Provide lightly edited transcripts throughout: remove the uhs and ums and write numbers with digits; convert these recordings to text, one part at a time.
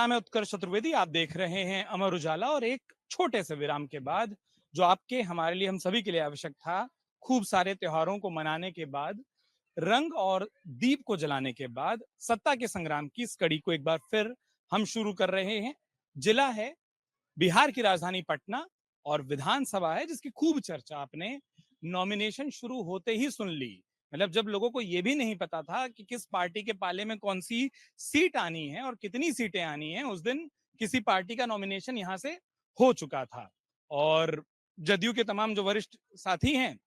नाम है उत्कर्ष चतुर्वेदी। आप देख रहे हैं अमर उजाला और एक छोटे से विराम के बाद जो आपके हमारे लिए हम सभी के लिए आवश्यक था, खूब सारे त्योहारों को मनाने के बाद, रंग और दीप को जलाने के बाद सत्ता के संग्राम की इस कड़ी को एक बार फिर हम शुरू कर रहे हैं। जिला है बिहार की राजधानी पटना और विधानसभा है जिसकी खूब चर्चा आपने नॉमिनेशन शुरू होते ही सुन ली। मतलब जब लोगों को यह भी नहीं पता था कि किस पार्टी के पाले में कौन सी सीट आनी है और कितनी सीटें आनी है, उस दिन किसी पार्टी का नॉमिनेशन यहां से हो चुका था। और जदयू के तमाम जो वरिष्ठ साथी हैं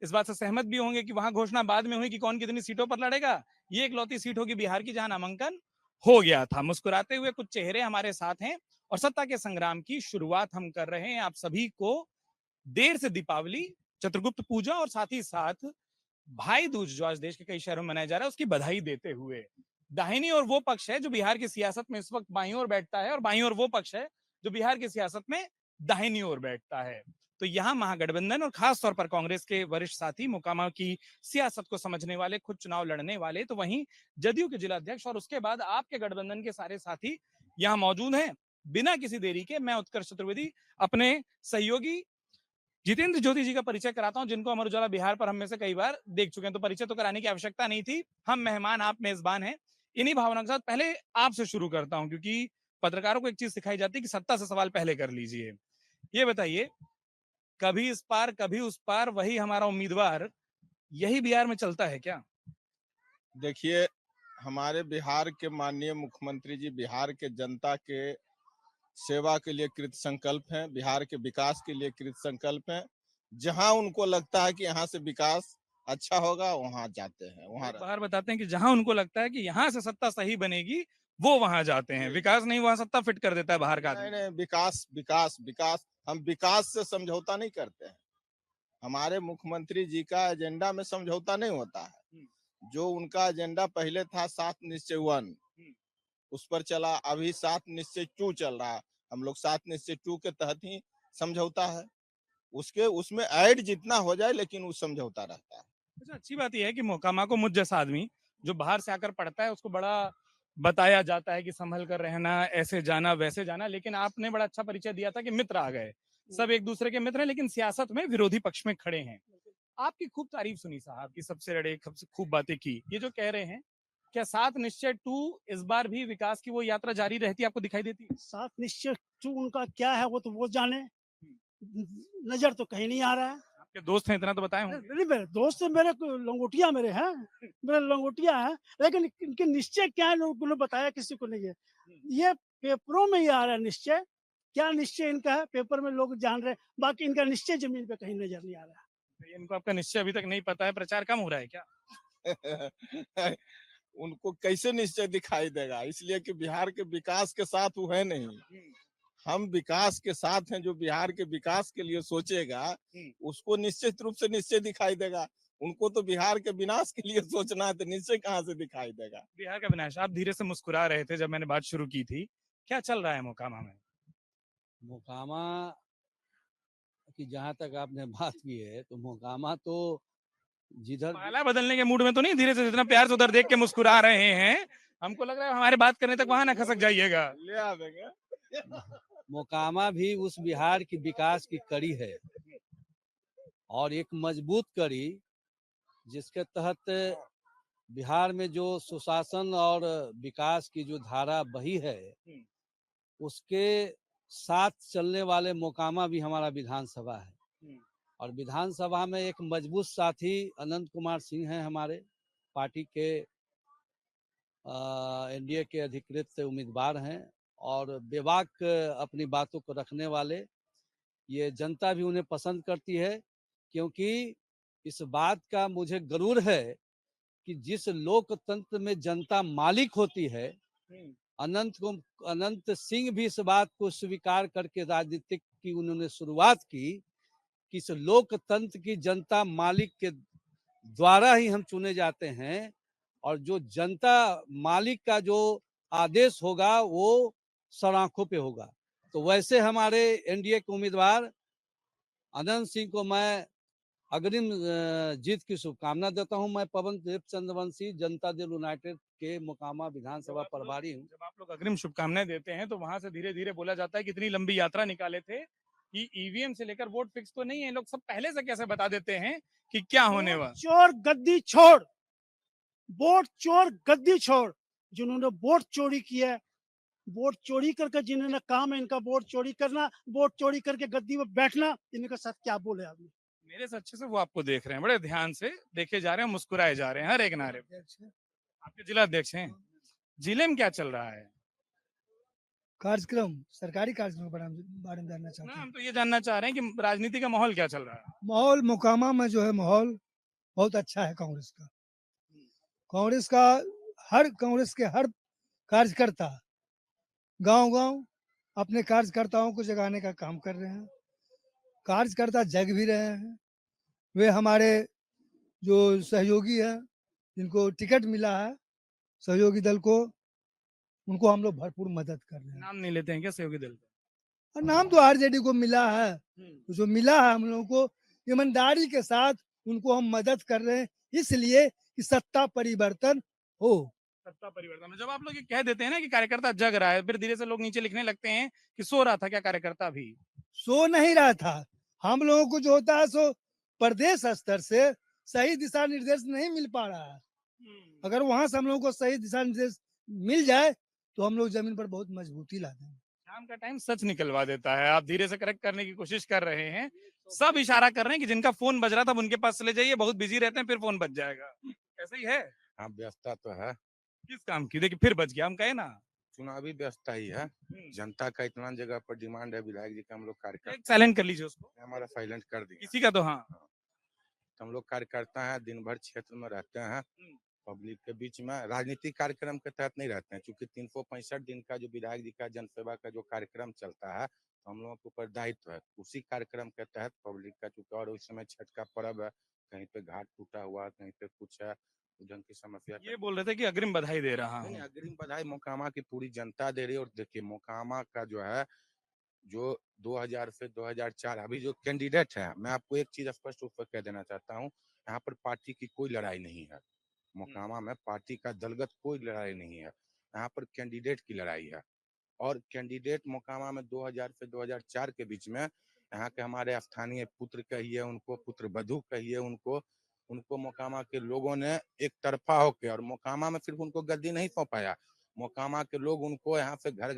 इस बात से सहमत भी होंगे कि वहां घोषणा बाद में हुई कि कौन कितनी सीटों पर लड़ेगा। ये इकलौती सीट होगी बिहार की जहां नामांकन हो गया था। मुस्कुराते हुए कुछ चेहरे हमारे साथ हैं और सत्ता के संग्राम की शुरुआत हम कर रहे हैं। आप सभी को देर से दीपावली, चित्रगुप्त पूजा और साथ ही साथ भाई दूज जो आज देश के कई शहरों में मनाया जा रहा है उसकी बधाई देते हुए। दाहिनी और वो पक्ष है जो बिहार की सियासत में इस वक्त बाईं ओर बैठता है और बाईं ओर वो पक्ष है जो बिहार की सियासत में दाहिनी ओर बैठता है। तो यहाँ महागठबंधन और खास तौर पर कांग्रेस के वरिष्ठ साथी, मोकामा की सियासत को समझने वाले, खुद चुनाव लड़ने वाले, तो वहीं जदयू के जिला अध्यक्ष और उसके बाद आपके गठबंधन के सारे साथी यहाँ मौजूद हैं। बिना किसी देरी के मैं उत्कर्ष चतुर्वेदी अपने सहयोगी जितेंद्र ज्योति जी का परिचय कराता हूं, जिनको अमर उजाला बिहार पर हम में से कई बार देख चुके हैं, तो परिचय तो कराने की आवश्यकता नहीं थी। हम मेहमान, आप मेजबान हैं। इन्हीं भावनाओं के साथ पहले आपसे शुरू करता हूं क्योंकि पत्रकारों को एक चीज सिखाई जाती है कि सत्ता से सवाल पहले कर लीजिए। ये बताइए, कभी इस पार कभी उस पार वही हमारा उम्मीदवार, यही बिहार में चलता है क्या? देखिए, हमारे बिहार के माननीय मुख्यमंत्री जी बिहार के जनता के सेवा के लिए कृत संकल्प हैं, बिहार के विकास के लिए कृत संकल्प हैं। जहां उनको लगता है कि यहाँ से विकास अच्छा होगा, वहां जाते हैं, वहां एक रहते बार बताते हैं कि जहां उनको लगता है कि यहां से सत्ता सही बनेगी वो वहां जाते हैं, विकास नहीं वहां सत्ता फिट कर देता है बाहर का हैं। आदमी। नहीं नहीं, विकास विकास विकास, हम विकास से समझौता नहीं करते हैं। हमारे मुख्यमंत्री जी का एजेंडा में समझौता नहीं होता है। जो उनका एजेंडा पहले था 7 निश्चय 1, उस पर चला। अभी 7 निश्चय 2 चल रहा है। हम लोग 7 निश्चय 2 के तहत ही समझौता है। उसके उसमें ऐड जितना हो जाए लेकिन वो समझौता रहता है। अच्छा, अच्छी बात यह है कि मोकामा को मुझ जैसा आदमी जो बाहर से आकर पढ़ता है उसको बड़ा बताया जाता है कि संभल कर रहना, ऐसे जाना वैसे जाना, लेकिन आपने बड़ा अच्छा परिचय दिया था कि मित्र आ गए, सब एक दूसरे के मित्र हैं लेकिन सियासत में विरोधी पक्ष में खड़े हैं। आपकी खूब तारीफ सुनी साहब की, सबसे लड़े, सबसे खूब बातें की। ये जो कह रहे हैं, क्या 7 निश्चय 2 इस बार भी विकास की वो यात्रा जारी रहती है, आपको दिखाई देती है? 7 निश्चय 2 उनका क्या है वो तो वो जाने, नजर तो कहीं नहीं आ रहा है। आपके दोस्त हैं इतना तो बताए होंगे। नहीं, मेरे दोस्त हैं, मेरे लंगोटिया मेरे हैं, मेरे लंगोटिया हैं, लेकिन इनके निश्चय क्या है उन्होंने बताया किसी को नहीं है। ये पेपरों में ही आ रहा है निश्चय, क्या निश्चय इनका है पेपर में लोग जान रहे हैं, बाकी इनका निश्चय जमीन पे कहीं नजर नहीं आ रहा है। इनको आपका निश्चय अभी तक नहीं पता है, प्रचार कम हो रहा है क्या? उनको कैसे निश्चय दिखाई देगा, इसलिए कि बिहार के विकास के साथ वो है नहीं। हम विकास के साथ हैं। जो बिहार के विकास के लिए सोचेगा उसको निश्चित रूप से निश्चय दिखाई देगा। उनको तो बिहार के विनाश के लिए सोचना है, तो निश्चय कहाँ से दिखाई देगा। बिहार का विनाश। आप धीरे से मुस्कुरा रहे थे जब मैंने बात शुरू की थी। क्या चल रहा है मोकामा में? मोकामा की जहाँ तक आपने बात की है तो मोकामा तो जिधर माला बदलने के मूड में तो नहीं? धीरे से जितना प्यार से उधर देख के मुस्कुरा रहे हैं, हमको लग रहा है हमारे बात करने तक वहां ना खसक जाइएगा। ले आवेंगे। मोकामा भी उस बिहार की विकास की कड़ी है और एक मजबूत कड़ी जिसके तहत बिहार में जो सुशासन और विकास की जो धारा बही है उसके साथ चलने वाले मोकामा भी हमारा विधानसभा है। और विधानसभा में एक मजबूत साथी अनंत कुमार सिंह हैं, हमारे पार्टी के एनडीए के अधिकृत उम्मीदवार हैं और बेबाक अपनी बातों को रखने वाले। ये जनता भी उन्हें पसंद करती है क्योंकि इस बात का मुझे गरूर है कि जिस लोकतंत्र में जनता मालिक होती है, अनंत सिंह भी इस बात को स्वीकार करके राजनीतिक की उन्होंने शुरुआत की कि इस लोकतंत्र की जनता मालिक के द्वारा ही हम चुने जाते हैं और जो जनता मालिक का जो आदेश होगा वो सराखों पे होगा। तो वैसे हमारे एनडीए के उम्मीदवार अनंत सिंह को मैं अग्रिम जीत की शुभकामना देता हूं। मैं पवनदीप चंद्रवंशी, जनता दल यूनाइटेड के मोकामा विधानसभा प्रभारी हूं। जब आप लोग अग्रिम शुभकामनाएं देते हैं तो वहां से धीरे धीरे बोला जाता है कि इतनी लंबी यात्रा निकाले थे कि ईवीएम से लेकर वोट फिक्स तो नहीं है, लोग सब पहले से कैसे बता देते हैं कि क्या होने वोट वाला। चोर गद्दी छोड़, वोट चोर गद्दी छोड़, जिन्होंने वोट चोरी किया है, वोट चोरी करके जिन्होंने काम है इनका वोट चोरी करना, वोट चोरी करके गद्दी में बैठना, इनका साथ क्या बोले आदमी। मेरे से अच्छे से वो आपको देख रहे हैं, बड़े ध्यान से देखे जा रहे हैं, मुस्कुराए जा रहे हैं हर एक नारे पे। आपके जिला अध्यक्ष हैं, जिले में क्या चल रहा है? कार्यक्रम सरकारी कार्यक्रम के बारे में जानना चाहते ना हैं। हम तो ये जानना चाह रहे हैं कि राजनीति का माहौल क्या चल रहा है। माहौल मोकामा में जो है माहौल बहुत अच्छा है कांग्रेस का। कांग्रेस का कांग्रेस के हर कार्यकर्ता गांव-गांव अपने कार्यकर्ताओं को जगाने का काम कर रहे हैं। कार्यकर्ता जग भी रहे हैं। वे हमारे जो सहयोगी हैं, जिनको टिकट मिला है सहयोगी दल को, उनको हम लोग भरपूर मदद कर रहे हैं। नाम नहीं लेते हैं क्या सहयोगी दल का? और नाम तो आरजेडी को मिला है, तो जो मिला है हम लोगों को ईमानदारी के साथ उनको हम मदद कर रहे हैं, इसलिए कि सत्ता परिवर्तन हो। सत्ता परिवर्तन में जब आप लोग ये कह देते हैं ना कि कार्यकर्ता जग रहा है, फिर धीरे से लोग नीचे लिखने लगते हैं कि सो रहा था क्या कार्यकर्ता भी। सो नहीं रहा था। हम लोगों को जो होता है सो प्रदेश स्तर से सही दिशा निर्देश नहीं मिल पा रहा है। अगर वहां से हम लोगों को सही दिशा निर्देश मिल जाए तो हम लोग जमीन पर बहुत मजबूती ला देंगे। शाम का टाइम सच निकलवा देता है। आप धीरे से करेक्ट करने की कोशिश कर रहे हैं, सब इशारा कर रहे हैं कि जिनका फोन बज रहा था उनके पास चले जाइए, बहुत बिजी रहते हैं, फिर फोन बज जाएगा। ऐसा ही है? हाँ, व्यस्तता तो है, किस काम की? देखिए फिर बज गया, हम कहे ना। चुनावी व्यस्तता ही है। जनता का इतना जगह पर डिमांड है, विधायक जी का हम लोग एक कार्यकर्ता साइलेंट कर लीजिए उसको, हमारा साइलेंट कर दिया। किसी का तो हाँ। तो हम लोग कार्यकर्ता हैं, दिन भर क्षेत्र में रहते हैं, पब्लिक के बीच में राजनीतिक कार्यक्रम के तहत नहीं रहते हैं, क्योंकि 365 दिन का जो विधायक जी का जनसेवा का जो कार्यक्रम चलता है, तो हम लोगों के ऊपर दायित्व है। उसी कार्यक्रम के तहत पब्लिक का, चूंकि और उस समय छठ का पर्व है, कहीं पे घाट टूटा हुआ, कहीं पे कुछ है, ढंग की समस्या। ये बोल रहे थे कि अग्रिम बधाई दे रहा नहीं, हूँ। अग्रिम बधाई मोकामा की पूरी जनता दे रही है। और देखिए मोकामा का जो है, जो 2000 से 2004 अभी जो कैंडिडेट है, मैं आपको एक चीज स्पष्ट रूप से कह देना चाहता हूँ, यहाँ पर पार्टी की कोई लड़ाई नहीं है। मोकामा में पार्टी का दलगत कोई लड़ाई नहीं है, यहाँ पर कैंडिडेट की लड़ाई है। और कैंडिडेट मोकामा में 2000 से 2004 के बीच में यहाँ के हमारे स्थानीय पुत्र कहिए उनको, पुत्र वधु कहिए उनको, उनको मोकामा के लोगों ने एक तरफा होके, और मोकामा में सिर्फ उनको गद्दी नहीं सौंपाया, मोकामा के लोग उनको यहाँ से घर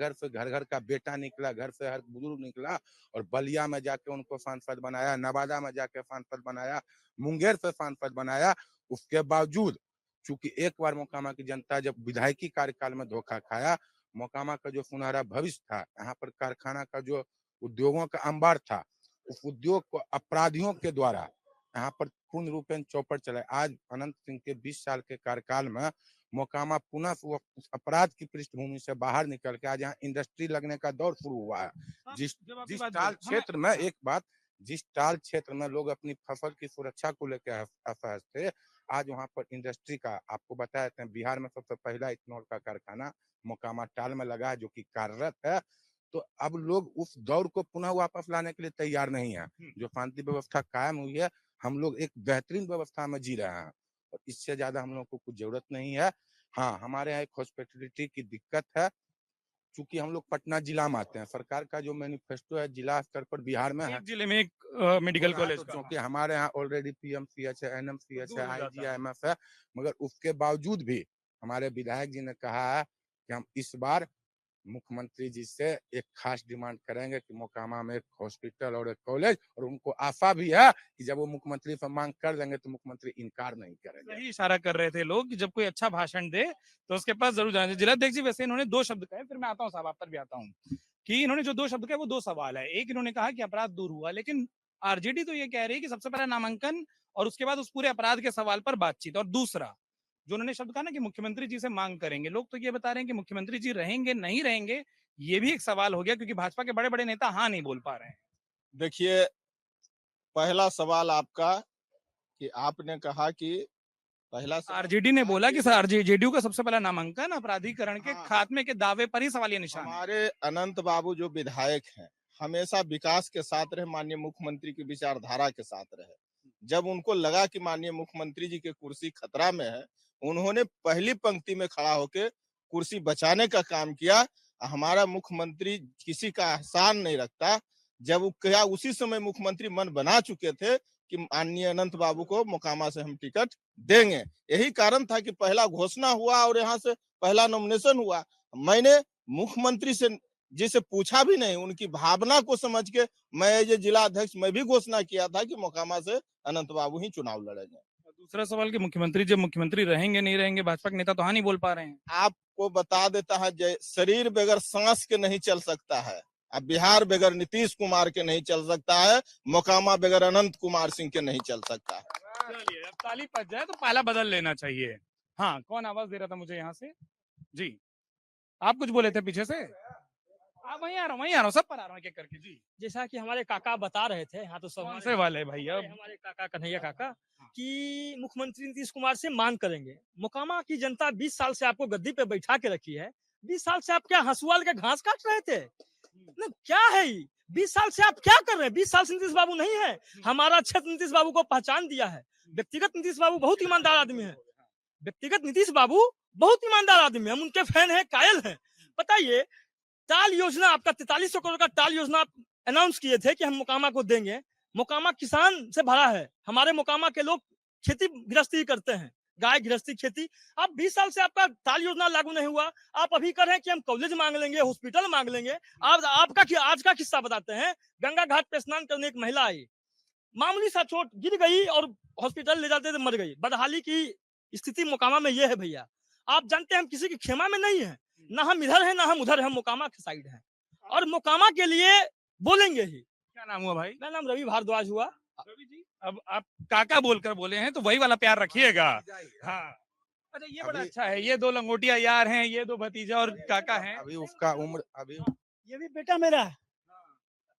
घर का बेटा निकला, घर से हर बुजुर्ग निकला, और बलिया में जाके उनको सांसद बनाया, नवादा में जाके सांसद बनाया, मुंगेर से सांसद बनाया। उसके बावजूद चूंकि एक बार मोकामा की जनता जब विधायकी कार्यकाल में धोखा खाया, मोकामा का जो सुनहरा भविष्य था, यहाँ पर कारखाना का जो उद्योगों का अंबार था, उस उद्योग को अपराधियों के द्वारा यहाँ पर पूर्ण रूपेण चौपट चलाए। आज अनंत सिंह के 20 साल के कार्यकाल में मोकामा पुनः उस अपराध की पृष्ठभूमि से बाहर निकल के आज यहाँ इंडस्ट्री लगने का दौर शुरू हुआ है। जिस टाल क्षेत्र में एक बात, जिस टाल क्षेत्र में लोग अपनी फसल की सुरक्षा को लेकर असहज थे, आज वहाँ पर इंडस्ट्री का, आपको बताया था बिहार में सबसे पहला इथेनॉल का कारखाना मोकामा टाल में लगा है, जो कि कार्यरत है। तो अब लोग उस दौर को पुनः वापस लाने के लिए तैयार नहीं है। जो शांति व्यवस्था कायम हुई है, हम लोग एक बेहतरीन व्यवस्था में जी रहे हैं, और इससे ज्यादा हम लोग को कुछ जरूरत नहीं है। हाँ, हमारे यहाँ एक हॉस्पिटलिटी की दिक्कत है, चूंकि हम लोग पटना जिला में आते हैं। सरकार का जो मैनिफेस्टो है जिला स्तर पर बिहार में है, एक जिले में एक मेडिकल कॉलेज का। क्योंकि हमारे यहाँ ऑलरेडी पीएमसीएच है, एनएमसीएच है, आईजीआईएमएस है, मगर उसके बावजूद भी हमारे विधायक जी ने कहा है कि हम इस बार मुख्यमंत्री जी से एक खास डिमांड करेंगे कि मोकामा में एक हॉस्पिटल और एक कॉलेज, और उनको आशा भी है कि जब वो मुख्यमंत्री से मांग कर देंगे तो मुख्यमंत्री इनकार नहीं करेंगे। सही इशारा कर रहे थे लोग कि जब कोई अच्छा भाषण दे तो उसके पास जरूर जाना चाहिए। जिलाध्यक्ष जी, वैसे इन्होंने 2 शब्द कहे, फिर मैं आता हूँ साहब, आप पर भी आता हूँ, कि इन्होंने जो 2 शब्द कहे वो 2 सवाल है। एक, इन्होंने कहा कि अपराध दूर हुआ, लेकिन आरजेडी तो ये कह रही है कि सबसे पहला नामांकन और उसके बाद उस पूरे अपराध के सवाल पर बातचीत। और दूसरा जो उन्होंने शब्द कहा ना कि मुख्यमंत्री जी से मांग करेंगे, लोग तो ये बता रहे हैं कि मुख्यमंत्री जी रहेंगे नहीं रहेंगे, ये भी एक सवाल हो गया, क्योंकि भाजपा के बड़े बड़े नेता हाँ नहीं बोल पा रहे हैं। देखिए, पहला सवाल आपका कि आपने कहा कि पहला सवाल आरजेडी ने बोला कि सर जेडीयू का सबसे पहला नामांकन अपराधीकरण के हाँ। खात्मे के दावे पर ही सवाल ये निशान है। हमारे अनंत बाबू जो विधायक हैं, हमेशा विकास के साथ रहे, माननीय मुख्यमंत्री की विचारधारा के साथ रहे। जब उनको लगा कि माननीय मुख्यमंत्री जी की कुर्सी खतरा में है, उन्होंने पहली पंक्ति में खड़ा होके कुर्सी बचाने का काम किया। हमारा मुख्यमंत्री किसी का एहसान नहीं रखता। जब वो क्या उसी समय मुख्यमंत्री मन बना चुके थे कि माननीय अनंत बाबू को मोकामा से हम टिकट देंगे। यही कारण था कि पहला घोषणा हुआ और यहाँ से पहला नॉमिनेशन हुआ। मैंने मुख्यमंत्री से जिसे पूछा भी नहीं, उनकी भावना को समझ के मैं एज ए जिला अध्यक्ष मैं भी घोषणा किया था कि मोकामा से अनंत बाबू ही चुनाव लड़ेंगे। और दूसरा सवाल कि मुख्यमंत्री जब मुख्यमंत्री रहेंगे नहीं रहेंगे, भाजपा के नेता तो हाँ नहीं बोल पा रहे हैं। आपको बता देता है, शरीर बगैर सांस के नहीं चल सकता है। अब बिहार बगैर नीतीश कुमार के नहीं चल सकता है, मोकामा बगैर अनंत कुमार सिंह के नहीं चल सकता है। चलिए, अब ताली बज जाए तो पाला बदल लेना चाहिए। हाँ, कौन आवाज दे रहा था मुझे यहाँ से? जी, आप कुछ बोले थे पीछे से? आप वहीं आ रहा हूँ, सब पर आ रहा हूँ एक एक करके। जी, जैसा कि हमारे काका बता रहे थे, यहाँ तो सब कौन से वाले भैया? हमारे काका कन्हैया काका कि मुख्यमंत्री नीतीश कुमार से मांग करेंगे। मोकामा की जनता 20 साल से आपको गद्दी पे बैठा के रखी है। 20 साल से आप क्या हंसुआल के घास काट रहे थे? ना क्या है ये? 20 साल से आप क्या कर रहे हैं? 20 साल से नीतीश बाबू नहीं है। हमारा क्षेत्र नीतीश बाबू को पहचान दिया है। व्यक्तिगत नीतीश बाबू बहुत ईमानदार आदमी है। व्यक्तिगत नीतीश बाबू बहुत ईमानदार आदमी है। हम उनके फैन हैं, कायल हैं। बताइए, टाल योजना आपका 4300 करोड़ का टाल योजना अनाउंस किए थे कि हम मोकामा को देंगे। मोकामा किसान से भरा है। हमारे मोकामा के लोग खेती गृहस्थी करते हैं, गाय गृहस्थी खेती। अब 20 साल से आपका टाल योजना लागू नहीं हुआ। आप अभी कर रहे हैं कि हम कॉलेज मांग लेंगे, हॉस्पिटल मांग लेंगे। आप आपका आज का किस्सा बताते हैं। गंगा घाट पे स्नान करने एक महिला आई, मामूली सा चोट, गिर गई और हॉस्पिटल ले जाते थे, मर गई। बदहाली की स्थिति मोकामा में ये है भैया। आप जानते हैं हम किसी की क्षमा में नहीं है। ना हम इधर हैं ना हम उधर हैं, मोकामा के साइड हैं और मोकामा के लिए बोलेंगे ही। क्या नाम हुआ भाई? मेरा नाम रवि भारद्वाज हुआ। रवि जी, अब आप काका बोलकर बोले हैं तो वही वाला प्यार रखिएगा। हाँ, अच्छा, ये बड़ा अच्छा है। ये दो लंगोटिया यार हैं, ये दो भतीजा और काका हैं। अभी उसका उम्र अभी ये भी बेटा मेरा है।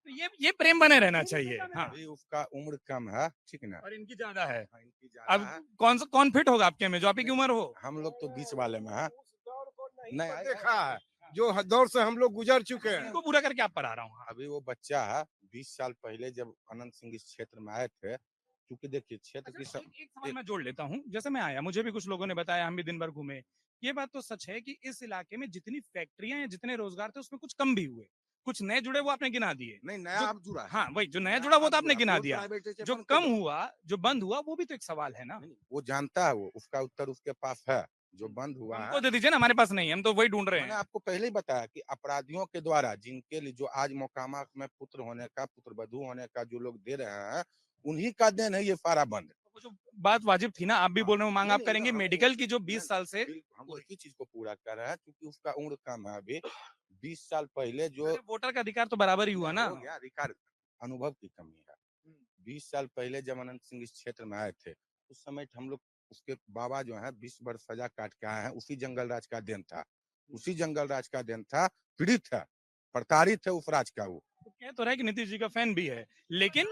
तो ये प्रेम बने रहना चाहिए। हाँ, अभी उसका उम्र कम है, ठीक ना? और इनकी ज्यादा है। हाँ, इनकी ज्यादा अब है। कौन फिट होगा आपके में, जो आपकी उम्र हो? हम लोग तो बीच वाले में है। नहीं देखा है, जो दौर से हम लोग गुजर चुके हैं। इनको पूरा करके आप पर आ रहा हूँ। अभी वो बच्चा है। 20 साल पहले जब अनंत सिंह इस क्षेत्र में आए थे, क्योंकि देखिए क्षेत्र की अच्छा, एक सवाल मैं जोड़ लेता हूँ। जैसे मैं आया, मुझे भी कुछ लोगों ने बताया, हम भी दिन भर घूमे। ये बात तो सच है कि इस इलाके में जितनी फैक्ट्रियां हैं, जितने रोजगार थे, उसमें कुछ कम भी हुए। कुछ नए जुड़े वो आपने गिना दिए। नहीं नया जो- अब जुड़ा है। हाँ, वही जो नया जुड़ा वो तो आपने गिना वो दिया। प्राइवेट से जो बंद कम कर दो। हुआ, जो बंद हुआ, वो भी तो एक सवाल है ना। नहीं, वो जानता है, वो उसका उत्तर उसके पास है। जो बंद हुआ हमको है, दे दीजिए ना, हमारे पास नहीं है, हम तो वही ढूंढ रहे मैंने हैं। आपको पहले ही बताया कि अपराधियों के द्वारा जिनके लिए जो आज मोकामा में पुत्र होने का, पुत्र वधु होने का जो लोग दे रहे हैं, उन्हीं का देन है ये सारा बंद। वो जो बात वाजिब थी ना, आप भी बोल रहे हो, मांग नहीं, आप नहीं, करेंगे हम- मेडिकल की, जो नहीं, 20 साल से। हम एक ही चीज को पूरा कर रहे हैं, क्योंकि उसका उम्र कम है अभी। 20 साल पहले जो अरे, वोटर का अधिकार तो बराबर ही हुआ ना। हो गया, अधिकार अनुभव की कमी है। 20 साल पहले जब अनंत सिंह इस क्षेत्र में आए थे, उस समय हम लोग उसके बाबा जो है 20 वर्ष सजा काट के आए हैं। उसी जंगल राज का देन था, उसी जंगल राज का देन था। पीड़ित है, प्रताड़ित है उस राज का वो। तो कह तो रहा है कि नीतीश जी का फैन भी है, लेकिन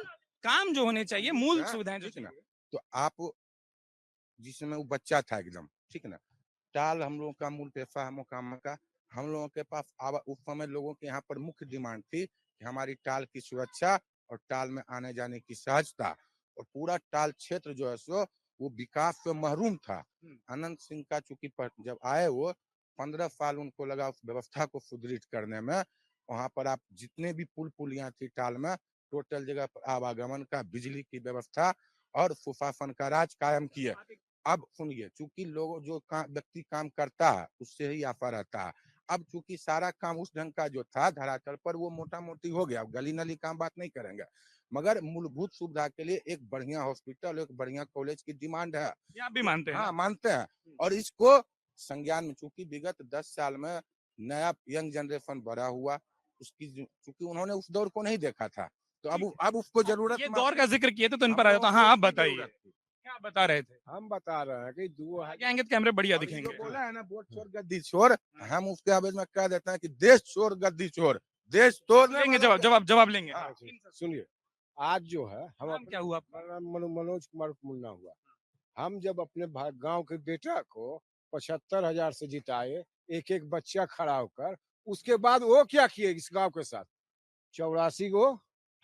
काम जो होने चाहिए, मूल हाँ, सुविधाएं जो ठीक ना? चाहिए। तो आप जिसमें वो बच्चा था एकदम, ठीक ना? टाल हम लोगों का मूल पैसा है मोकामा का। हम लोगों के पास उस समय लोगों के यहाँ पर मुख्य डिमांड थी कि हमारी टाल की सुरक्षा और टाल में आने जाने की सहजता। और पूरा टाल क्षेत्र जो है सो वो विकास से महरूम था। अनंत सिंह का चूंकि जब आए वो 15 साल उनको लगा उस व्यवस्था को सुदृढ़ करने में। वहां पर आप जितने भी पुल पुलियां थी टाल में, टोटल जगह पर आवागमन का, बिजली की व्यवस्था और सुशासन का राज कायम किए। अब सुनिए, चूंकि लोग जो व्यक्ति काम करता है उससे ही आफा रहता है। अब चूंकि सारा काम उस ढंग का जो था धरातल पर, वो मोटा मोटी हो गया। गली नली काम बात नहीं करेंगे, मगर मूलभूत सुविधा के लिए एक बढ़िया हॉस्पिटल, एक बढ़िया कॉलेज की डिमांड है। ये आप भी मानते हैं हाँ, ना? मानते हैं। और इसको संज्ञान में, चूंकि विगत 10 साल में नया यंग जनरेशन बड़ा हुआ, उसकी चूंकि उन्होंने उस दौर को नहीं देखा था, तो अब उसको जरूरत ये दौर का जिक्र किए थे तो इन पर आया था। हाँ, आप बताइए, क्या बता रहे थे? हम बता रहे हैं कि आगे आएंगे तो कैमरे बढ़िया और ये जो दिखेंगे। बोला है ना, वोट चोर गद्दी चोर, हम उसके आवेदन में कह देते हैं कि देश चोर गद्दी चोर, देश तोड़ने लेंगे वाला जवाब लेंगे। हाँ, सुनिए, आज जो है हम नाम क्या हुआ आपका? मेरा नाम मनोज कुमार मुन्ना हुआ। हम जब अपने गांव के बेटा को 75,000 से जिताए, एक एक बच्चा खड़ा होकर, उसके बाद वो क्या किए इस गांव के साथ? 84 को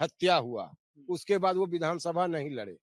हत्या हुआ, उसके बाद वो विधानसभा नहीं लड़े।